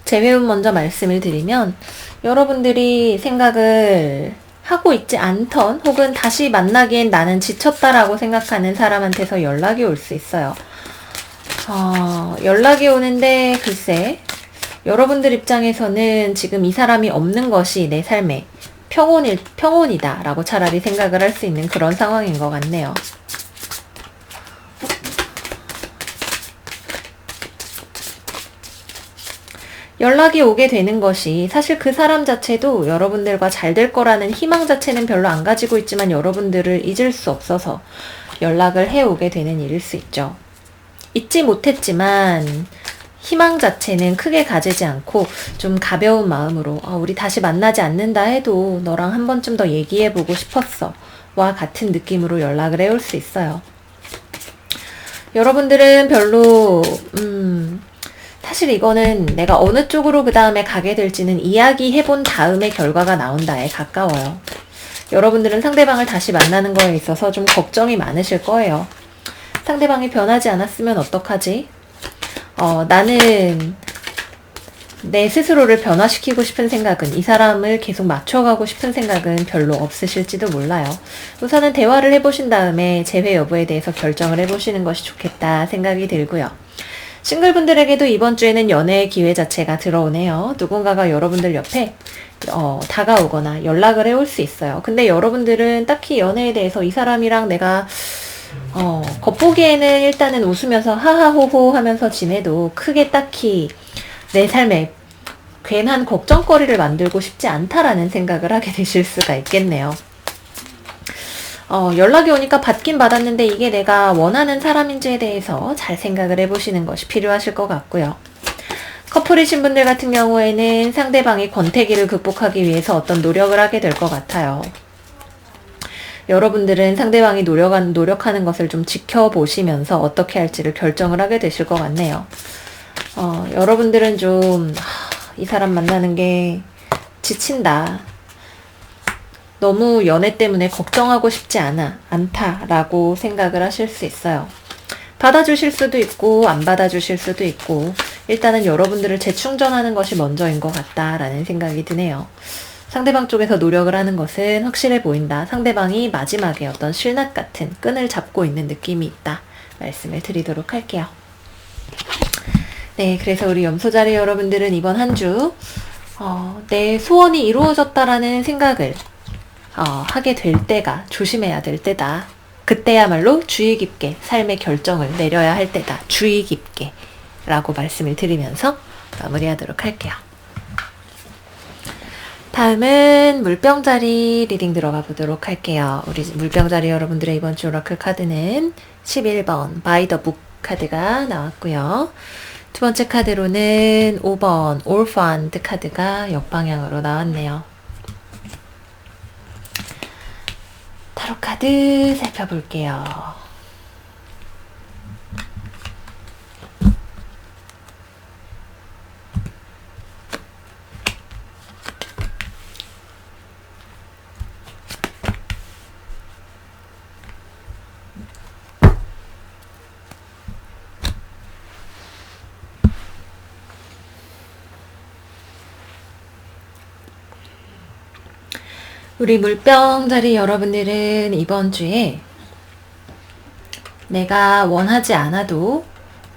재회운 먼저 말씀을 드리면 여러분들이 생각을 하고 있지 않던 혹은 다시 만나기엔 나는 지쳤다라고 생각하는 사람한테서 연락이 올 수 있어요. 연락이 오는데 글쎄 여러분들 입장에서는 지금 이 사람이 없는 것이 내 삶의 평온이다 라고 차라리 생각을 할 수 있는 그런 상황인 것 같네요. 연락이 오게 되는 것이 사실 그 사람 자체도 여러분들과 잘 될 거라는 희망 자체는 별로 안 가지고 있지만 여러분들을 잊을 수 없어서 연락을 해오게 되는 일일 수 있죠. 잊지 못했지만 희망 자체는 크게 가지지 않고 좀 가벼운 마음으로 우리 다시 만나지 않는다 해도 너랑 한 번쯤 더 얘기해보고 싶었어 와 같은 느낌으로 연락을 해올 수 있어요. 여러분들은 별로 사실 이거는 내가 어느 쪽으로 그 다음에 가게 될지는 이야기해본 다음에 결과가 나온다에 가까워요. 여러분들은 상대방을 다시 만나는 거에 있어서 좀 걱정이 많으실 거예요. 상대방이 변하지 않았으면 어떡하지? 나는 내 스스로를 변화시키고 싶은 생각은 이 사람을 계속 맞춰가고 싶은 생각은 별로 없으실지도 몰라요. 우선은 대화를 해보신 다음에 재회 여부에 대해서 결정을 해보시는 것이 좋겠다 생각이 들고요. 싱글분들에게도 이번 주에는 연애의 기회 자체가 들어오네요. 누군가가 여러분들 옆에 다가오거나 연락을 해올 수 있어요. 근데 여러분들은 딱히 연애에 대해서 이 사람이랑 내가 겉보기에는 일단은 웃으면서 하하호호 하면서 지내도 크게 딱히 내 삶에 괜한 걱정거리를 만들고 싶지 않다라는 생각을 하게 되실 수가 있겠네요. 연락이 오니까 받긴 받았는데 이게 내가 원하는 사람인지에 대해서 잘 생각을 해보시는 것이 필요하실 것 같고요. 커플이신 분들 같은 경우에는 상대방이 권태기를 극복하기 위해서 어떤 노력을 하게 될 것 같아요. 여러분들은 상대방이 노력하는 것을 좀 지켜보시면서 어떻게 할지를 결정을 하게 되실 것 같네요. 여러분들은 좀 이 사람 만나는 게 지친다. 너무 연애 때문에 걱정하고 싶지 않다라고 생각을 하실 수 있어요. 받아주실 수도 있고 안 받아주실 수도 있고 일단은 여러분들을 재충전하는 것이 먼저인 것 같다라는 생각이 드네요. 상대방 쪽에서 노력을 하는 것은 확실해 보인다. 상대방이 마지막에 어떤 실낱 같은 끈을 잡고 있는 느낌이 있다. 말씀을 드리도록 할게요. 네, 그래서 우리 염소자리 여러분들은 이번 한 주 내 소원이 이루어졌다라는 생각을 하게 될 때가 조심해야 될 때다. 그때야말로 주의 깊게 삶의 결정을 내려야 할 때다. 주의 깊게 라고 말씀을 드리면서 마무리하도록 할게요. 다음은 물병자리 리딩 들어가 보도록 할게요. 우리 물병자리 여러분들의 이번 주 오라클 카드는 11번 바이 더 북 카드가 나왔고요. 두 번째 카드로는 5번 올펀드 카드가 역방향으로 나왔네요. 타로 카드 살펴볼게요. 우리 물병자리 여러분들은 이번 주에 내가 원하지 않아도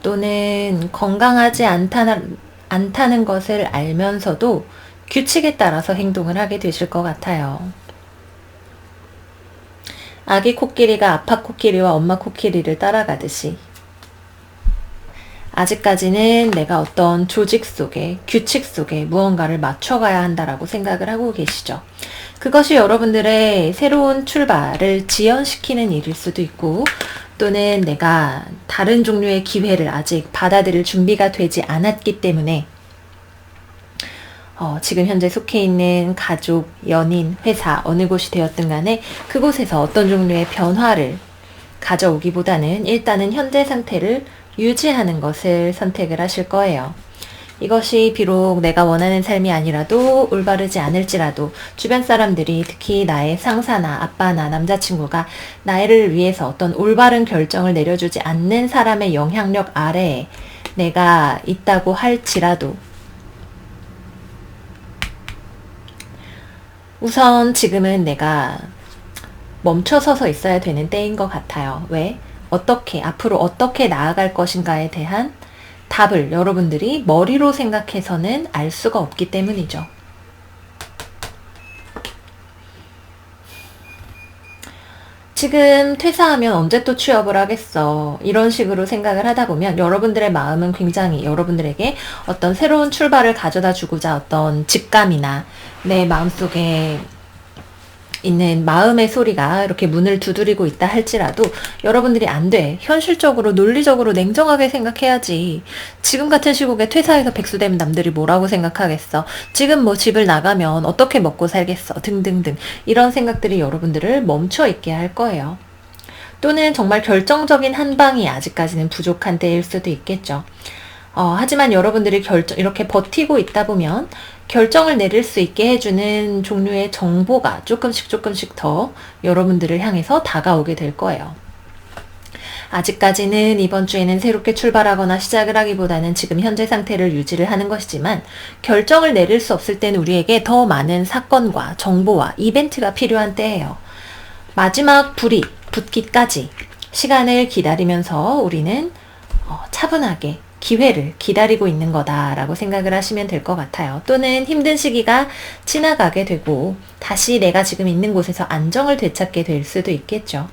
또는 건강하지 않다는 것을 알면서도 규칙에 따라서 행동을 하게 되실 것 같아요. 아기 코끼리가 아빠 코끼리와 엄마 코끼리를 따라가듯이 아직까지는 내가 어떤 조직 속에, 규칙 속에 무언가를 맞춰가야 한다라고 생각을 하고 계시죠. 그것이 여러분들의 새로운 출발을 지연시키는 일일 수도 있고, 또는 내가 다른 종류의 기회를 아직 받아들일 준비가 되지 않았기 때문에 지금 현재 속해 있는 가족, 연인, 회사, 어느 곳이 되었든 간에 그곳에서 어떤 종류의 변화를 가져오기보다는 일단은 현재 상태를 유지하는 것을 선택을 하실 거예요. 이것이 비록 내가 원하는 삶이 아니라도 올바르지 않을지라도 주변 사람들이, 특히 나의 상사나 아빠나 남자친구가 나를 위해서 어떤 올바른 결정을 내려주지 않는 사람의 영향력 아래에 내가 있다고 할지라도 우선 지금은 내가 멈춰서서 있어야 되는 때인 것 같아요. 왜? 앞으로 어떻게 나아갈 것인가에 대한 답을 여러분들이 머리로 생각해서는 알 수가 없기 때문이죠. 지금 퇴사하면 언제 또 취업을 하겠어, 이런 식으로 생각을 하다 보면 여러분들의 마음은 굉장히 여러분들에게 어떤 새로운 출발을 가져다 주고자 어떤 직감이나 내 마음속에 있는 마음의 소리가 이렇게 문을 두드리고 있다 할지라도 여러분들이 안 돼, 현실적으로 논리적으로 냉정하게 생각해야지, 지금 같은 시국에 퇴사해서 백수되면 남들이 뭐라고 생각하겠어, 지금 뭐 집을 나가면 어떻게 먹고 살겠어 등등등, 이런 생각들이 여러분들을 멈춰 있게 할 거예요. 또는 정말 결정적인 한 방이 아직까지는 부족한 때일 수도 있겠죠. 하지만 여러분들이 이렇게 버티고 있다 보면 결정을 내릴 수 있게 해주는 종류의 정보가 조금씩 더 여러분들을 향해서 다가오게 될 거예요. 아직까지는 이번 주에는 새롭게 출발하거나 시작을 하기보다는 지금 현재 상태를 유지를 하는 것이지만, 결정을 내릴 수 없을 때는 우리에게 더 많은 사건과 정보와 이벤트가 필요한 때예요. 마지막 불이 붙기까지 시간을 기다리면서 우리는 차분하게 기회를 기다리고 있는 거다라고 생각을 하시면 될 것 같아요. 또는 힘든 시기가 지나가게 되고 다시 내가 지금 있는 곳에서 안정을 되찾게 될 수도 있겠죠.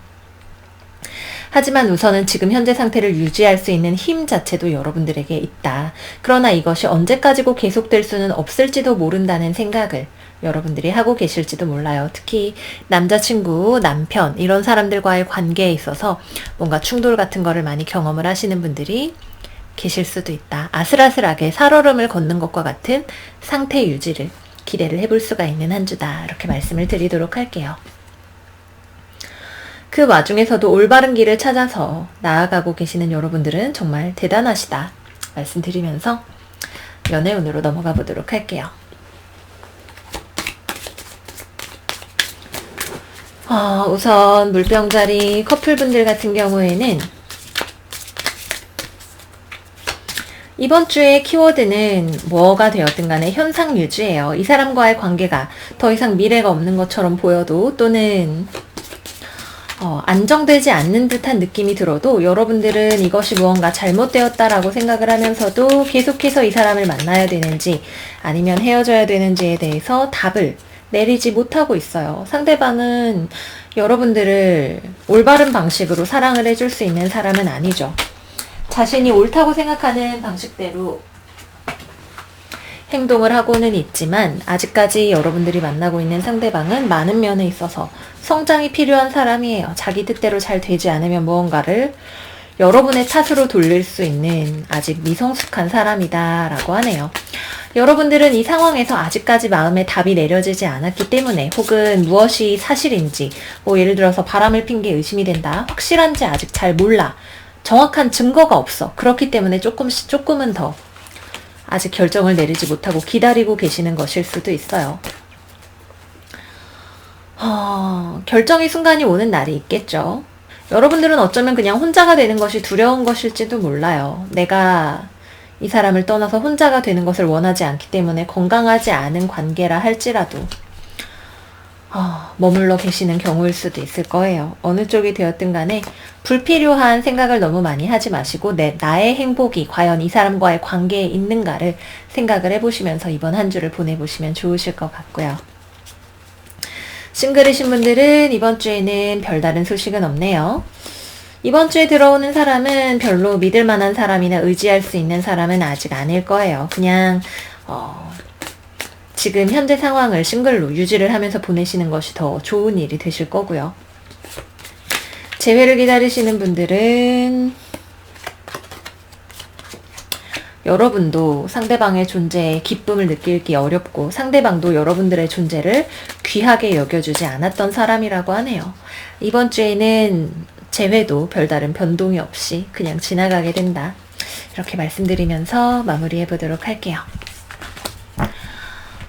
하지만 우선은 지금 현재 상태를 유지할 수 있는 힘 자체도 여러분들에게 있다. 그러나 이것이 언제까지고 계속될 수는 없을지도 모른다는 생각을 여러분들이 하고 계실지도 몰라요. 특히 남자친구, 남편, 이런 사람들과의 관계에 있어서 뭔가 충돌 같은 거를 많이 경험을 하시는 분들이 계실 수도 있다. 아슬아슬하게 살얼음을 걷는 것과 같은 상태 유지를 기대를 해볼 수가 있는 한 주다, 이렇게 말씀을 드리도록 할게요. 그 와중에서도 올바른 길을 찾아서 나아가고 계시는 여러분들은 정말 대단하시다 말씀드리면서 연애운으로 넘어가 보도록 할게요. 우선 물병자리 커플분들 같은 경우에는 이번 주의 키워드는 뭐가 되었든 간에 현상 유지예요. 이 사람과의 관계가 더 이상 미래가 없는 것처럼 보여도, 또는 안정되지 않는 듯한 느낌이 들어도 여러분들은 이것이 무언가 잘못되었다라고 생각을 하면서도 계속해서 이 사람을 만나야 되는지 아니면 헤어져야 되는지에 대해서 답을 내리지 못하고 있어요. 상대방은 여러분들을 올바른 방식으로 사랑을 해줄 수 있는 사람은 아니죠. 자신이 옳다고 생각하는 방식대로 행동을 하고는 있지만, 아직까지 여러분들이 만나고 있는 상대방은 많은 면에 있어서 성장이 필요한 사람이에요. 자기 뜻대로 잘 되지 않으면 무언가를 여러분의 탓으로 돌릴 수 있는 아직 미성숙한 사람이다 라고 하네요. 여러분들은 이 상황에서 아직까지 마음에 답이 내려지지 않았기 때문에, 혹은 무엇이 사실인지, 예를 들어서 바람을 핀 게 의심이 된다, 확실한지 아직 잘 몰라, 정확한 증거가 없어, 그렇기 때문에 조금은 더 아직 결정을 내리지 못하고 기다리고 계시는 것일 수도 있어요. 결정의 순간이 오는 날이 있겠죠. 여러분들은 어쩌면 그냥 혼자가 되는 것이 두려운 것일지도 몰라요. 내가 이 사람을 떠나서 혼자가 되는 것을 원하지 않기 때문에 건강하지 않은 관계라 할지라도 머물러 계시는 경우일 수도 있을 거예요. 어느 쪽이 되었든 간에 불필요한 생각을 너무 많이 하지 마시고 나의 행복이 과연 이 사람과의 관계에 있는가를 생각을 해보시면서 이번 한 주를 보내보시면 좋으실 것 같고요. 싱글이신 분들은 이번 주에는 별다른 소식은 없네요. 이번 주에 들어오는 사람은 별로 믿을 만한 사람이나 의지할 수 있는 사람은 아직 아닐 거예요. 그냥 지금 현재 상황을 싱글로 유지를 하면서 보내시는 것이 더 좋은 일이 되실 거고요. 재회를 기다리시는 분들은 여러분도 상대방의 존재에 기쁨을 느끼기 어렵고 상대방도 여러분들의 존재를 귀하게 여겨주지 않았던 사람이라고 하네요. 이번 주에는 재회도 별다른 변동이 없이 그냥 지나가게 된다. 이렇게 말씀드리면서 마무리해 보도록 할게요.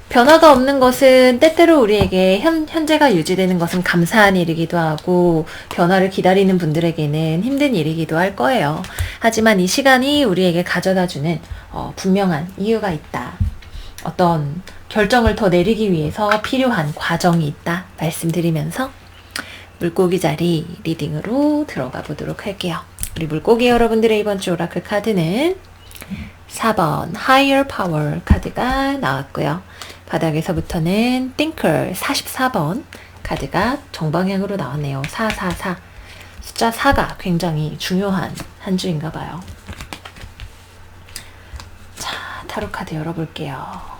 변화가 없는 것은 때때로 우리에게 현재가 유지되는 것은 감사한 일이기도 하고 변화를 기다리는 분들에게는 힘든 일이기도 할 거예요. 하지만 이 시간이 우리에게 가져다주는 분명한 이유가 있다. 어떤 결정을 더 내리기 위해서 필요한 과정이 있다. 말씀드리면서 물고기 자리 리딩으로 들어가 보도록 할게요. 우리 물고기 여러분들의 이번 주 오라클 카드는 4번 Higher Power 카드가 나왔고요. 바닥에서부터는 Thinker 44번 카드가 정방향으로 나왔네요. 444 숫자 4가 굉장히 중요한 한 주인가 봐요. 자, 타로 카드 열어볼게요.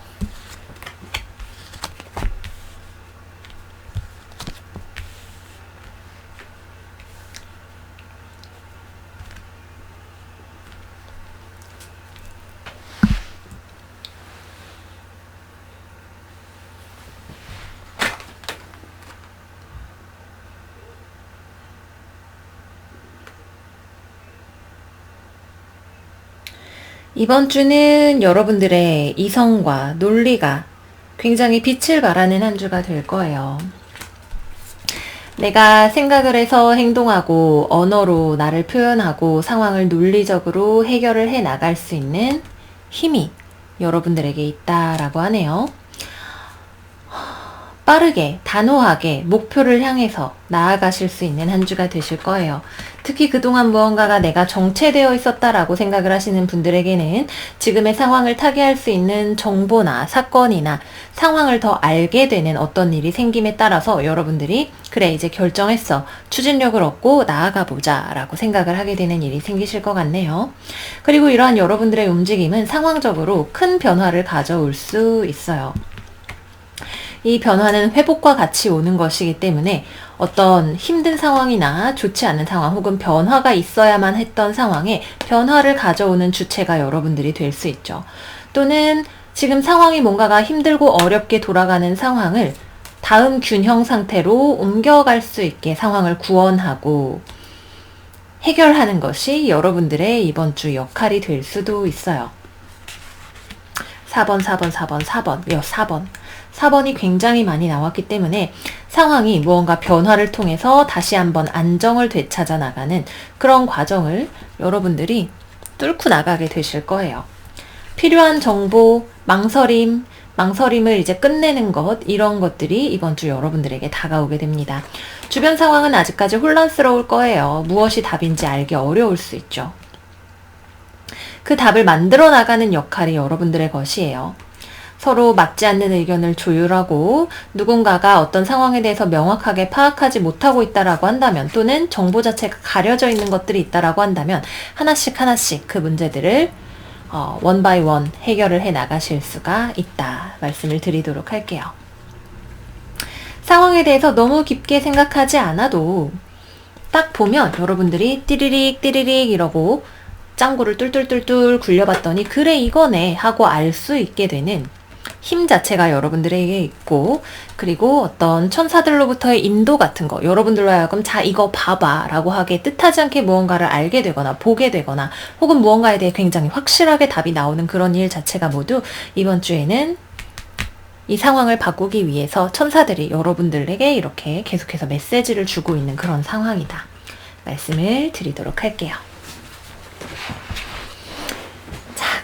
이번 주는 여러분들의 이성과 논리가 굉장히 빛을 발하는 한 주가 될 거예요. 내가 생각을 해서 행동하고 언어로 나를 표현하고 상황을 논리적으로 해결을 해 나갈 수 있는 힘이 여러분들에게 있다라고 하네요. 빠르게 단호하게 목표를 향해서 나아가실 수 있는 한 주가 되실 거예요. 특히 그동안 무언가가 내가 정체되어 있었다라고 생각을 하시는 분들에게는 지금의 상황을 타개할 수 있는 정보나 사건이나 상황을 더 알게 되는 어떤 일이 생김에 따라서 여러분들이 그래 이제 결정했어. 추진력을 얻고 나아가 보자 라고 생각을 하게 되는 일이 생기실 것 같네요. 그리고 이러한 여러분들의 움직임은 상황적으로 큰 변화를 가져올 수 있어요. 이 변화는 회복과 같이 오는 것이기 때문에 어떤 힘든 상황이나 좋지 않은 상황 혹은 변화가 있어야만 했던 상황에 변화를 가져오는 주체가 여러분들이 될 수 있죠. 또는 지금 상황이 뭔가가 힘들고 어렵게 돌아가는 상황을 다음 균형 상태로 옮겨갈 수 있게 상황을 구원하고 해결하는 것이 여러분들의 이번 주 역할이 될 수도 있어요. 4번, 4번, 4번, 4번, 4번. 4번이 굉장히 많이 나왔기 때문에 상황이 무언가 변화를 통해서 다시 한번 안정을 되찾아 나가는 그런 과정을 여러분들이 뚫고 나가게 되실 거예요. 필요한 정보, 망설임을 이제 끝내는 것, 이런 것들이 이번 주 여러분들에게 다가오게 됩니다. 주변 상황은 아직까지 혼란스러울 거예요. 무엇이 답인지 알기 어려울 수 있죠. 그 답을 만들어 나가는 역할이 여러분들의 것이에요. 서로 맞지 않는 의견을 조율하고 누군가가 어떤 상황에 대해서 명확하게 파악하지 못하고 있다라고 한다면 또는 정보 자체가 가려져 있는 것들이 있다라고 한다면 하나씩 그 문제들을 원 바이 원 해결을 해 나가실 수가 있다 말씀을 드리도록 할게요. 상황에 대해서 너무 깊게 생각하지 않아도 딱 보면 여러분들이 띠리릭 이러고 짱구를 뚫뚫 굴려봤더니 그래 이거네 하고 알 수 있게 되는 힘 자체가 여러분들에게 있고 그리고 어떤 천사들로부터의 인도 같은 거 여러분들로 하여금 자 이거 봐봐 라고 하게 뜻하지 않게 무언가를 알게 되거나 보게 되거나 혹은 무언가에 대해 굉장히 확실하게 답이 나오는 그런 일 자체가 모두 이번 주에는 이 상황을 바꾸기 위해서 천사들이 여러분들에게 이렇게 계속해서 메시지를 주고 있는 그런 상황이다 말씀을 드리도록 할게요.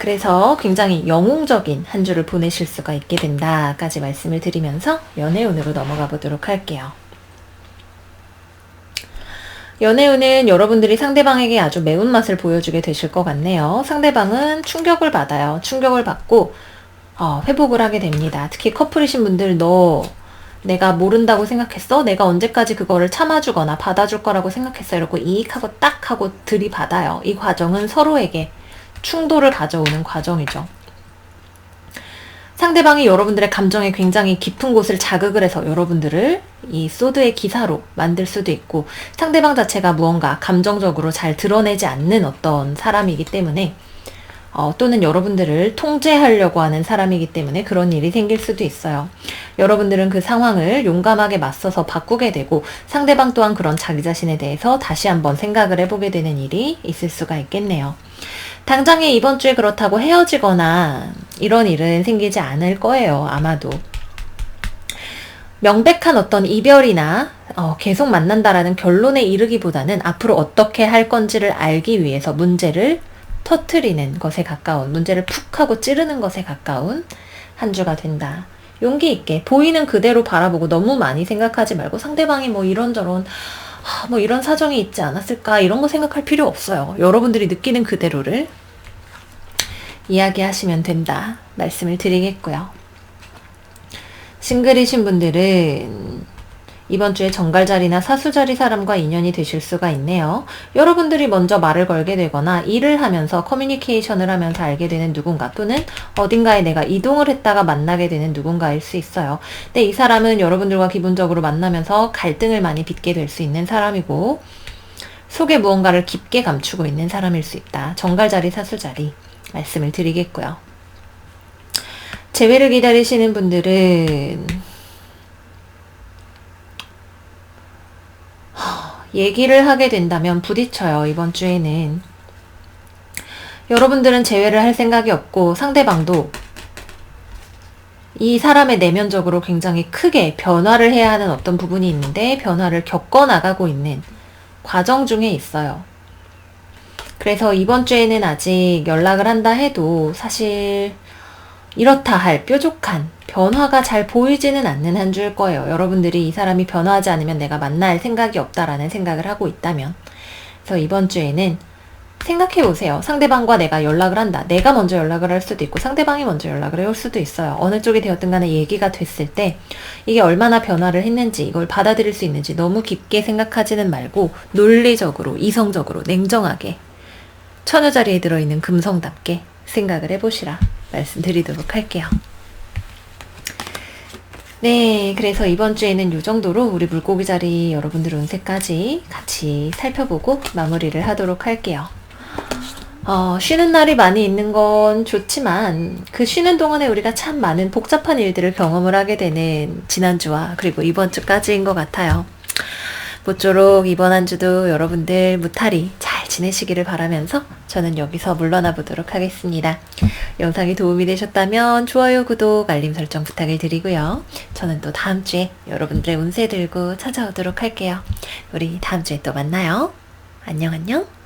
그래서 굉장히 영웅적인 한 주를 보내실 수가 있게 된다까지 말씀을 드리면서 연애운으로 넘어가 보도록 할게요. 연애운은 여러분들이 상대방에게 아주 매운맛을 보여주게 되실 것 같네요. 상대방은 충격을 받아요. 충격을 받고 회복을 하게 됩니다. 특히 커플이신 분들 너 내가 모른다고 생각했어? 내가 언제까지 그거를 참아주거나 받아줄 거라고 생각했어? 이러고 이익하고 딱 하고 들이받아요. 이 과정은 서로에게 충돌을 가져오는 과정이죠. 상대방이 여러분들의 감정에 굉장히 깊은 곳을 자극을 해서 여러분들을 이 소드의 기사로 만들 수도 있고, 상대방 자체가 무언가 감정적으로 잘 드러내지 않는 어떤 사람이기 때문에 또는 여러분들을 통제하려고 하는 사람이기 때문에 그런 일이 생길 수도 있어요. 여러분들은 그 상황을 용감하게 맞서서 바꾸게 되고, 상대방 또한 그런 자기 자신에 대해서 다시 한번 생각을 해보게 되는 일이 있을 수가 있겠네요. 당장에 이번 주에 그렇다고 헤어지거나 이런 일은 생기지 않을 거예요. 아마도. 명백한 어떤 이별이나 계속 만난다라는 결론에 이르기보다는 앞으로 어떻게 할 건지를 알기 위해서 문제를 터트리는 것에 가까운, 문제를 푹 하고 찌르는 것에 가까운 한 주가 된다. 용기 있게 보이는 그대로 바라보고 너무 많이 생각하지 말고, 상대방이 뭐 이런저런 뭐 이런 사정이 있지 않았을까 이런 거 생각할 필요 없어요. 여러분들이 느끼는 그대로를 이야기하시면 된다 말씀을 드리겠고요. 싱글이신 분들은 이번 주에 정갈자리나 사수자리 사람과 인연이 되실 수가 있네요. 여러분들이 먼저 말을 걸게 되거나 일을 하면서 커뮤니케이션을 하면서 알게 되는 누군가, 또는 어딘가에 내가 이동을 했다가 만나게 되는 누군가일 수 있어요. 근데 이 사람은 여러분들과 기본적으로 만나면서 갈등을 많이 빚게 될 수 있는 사람이고, 속에 무언가를 깊게 감추고 있는 사람일 수 있다. 정갈자리 사수자리 말씀을 드리겠고요. 재회를 기다리시는 분들은 얘기를 하게 된다면 부딪혀요. 이번 주에는 여러분들은 재회를 할 생각이 없고, 상대방도 이 사람의 내면적으로 굉장히 크게 변화를 해야 하는 어떤 부분이 있는데 변화를 겪어나가고 있는 과정 중에 있어요. 그래서 이번 주에는 아직 연락을 한다 해도 사실 이렇다 할 뾰족한 변화가 잘 보이지는 않는 한 주일 거예요. 여러분들이 이 사람이 변화하지 않으면 내가 만날 생각이 없다라는 생각을 하고 있다면. 그래서 이번 주에는 생각해 보세요. 상대방과 내가 연락을 한다. 내가 먼저 연락을 할 수도 있고 상대방이 먼저 연락을 해올 수도 있어요. 어느 쪽이 되었든 간에 얘기가 됐을 때 이게 얼마나 변화를 했는지, 이걸 받아들일 수 있는지 너무 깊게 생각하지는 말고 논리적으로, 이성적으로, 냉정하게 처녀 자리에 들어있는 금성답게 생각을 해보시라 말씀드리도록 할게요. 네, 그래서 이번 주에는 이 정도로 우리 물고기 자리 여러분들 운세까지 같이 살펴보고 마무리를 하도록 할게요. 쉬는 날이 많이 있는 건 좋지만 그 쉬는 동안에 우리가 참 많은 복잡한 일들을 경험을 하게 되는 지난주와 그리고 이번 주까지인 것 같아요. 모쪼록 이번 한 주도 여러분들 무탈히 잘 지내시기를 바라면서 저는 여기서 물러나 보도록 하겠습니다. 영상이 도움이 되셨다면 좋아요, 구독, 알림 설정 부탁을 드리고요. 저는 또 다음 주에 여러분들의 운세 들고 찾아오도록 할게요. 우리 다음 주에 또 만나요. 안녕 안녕.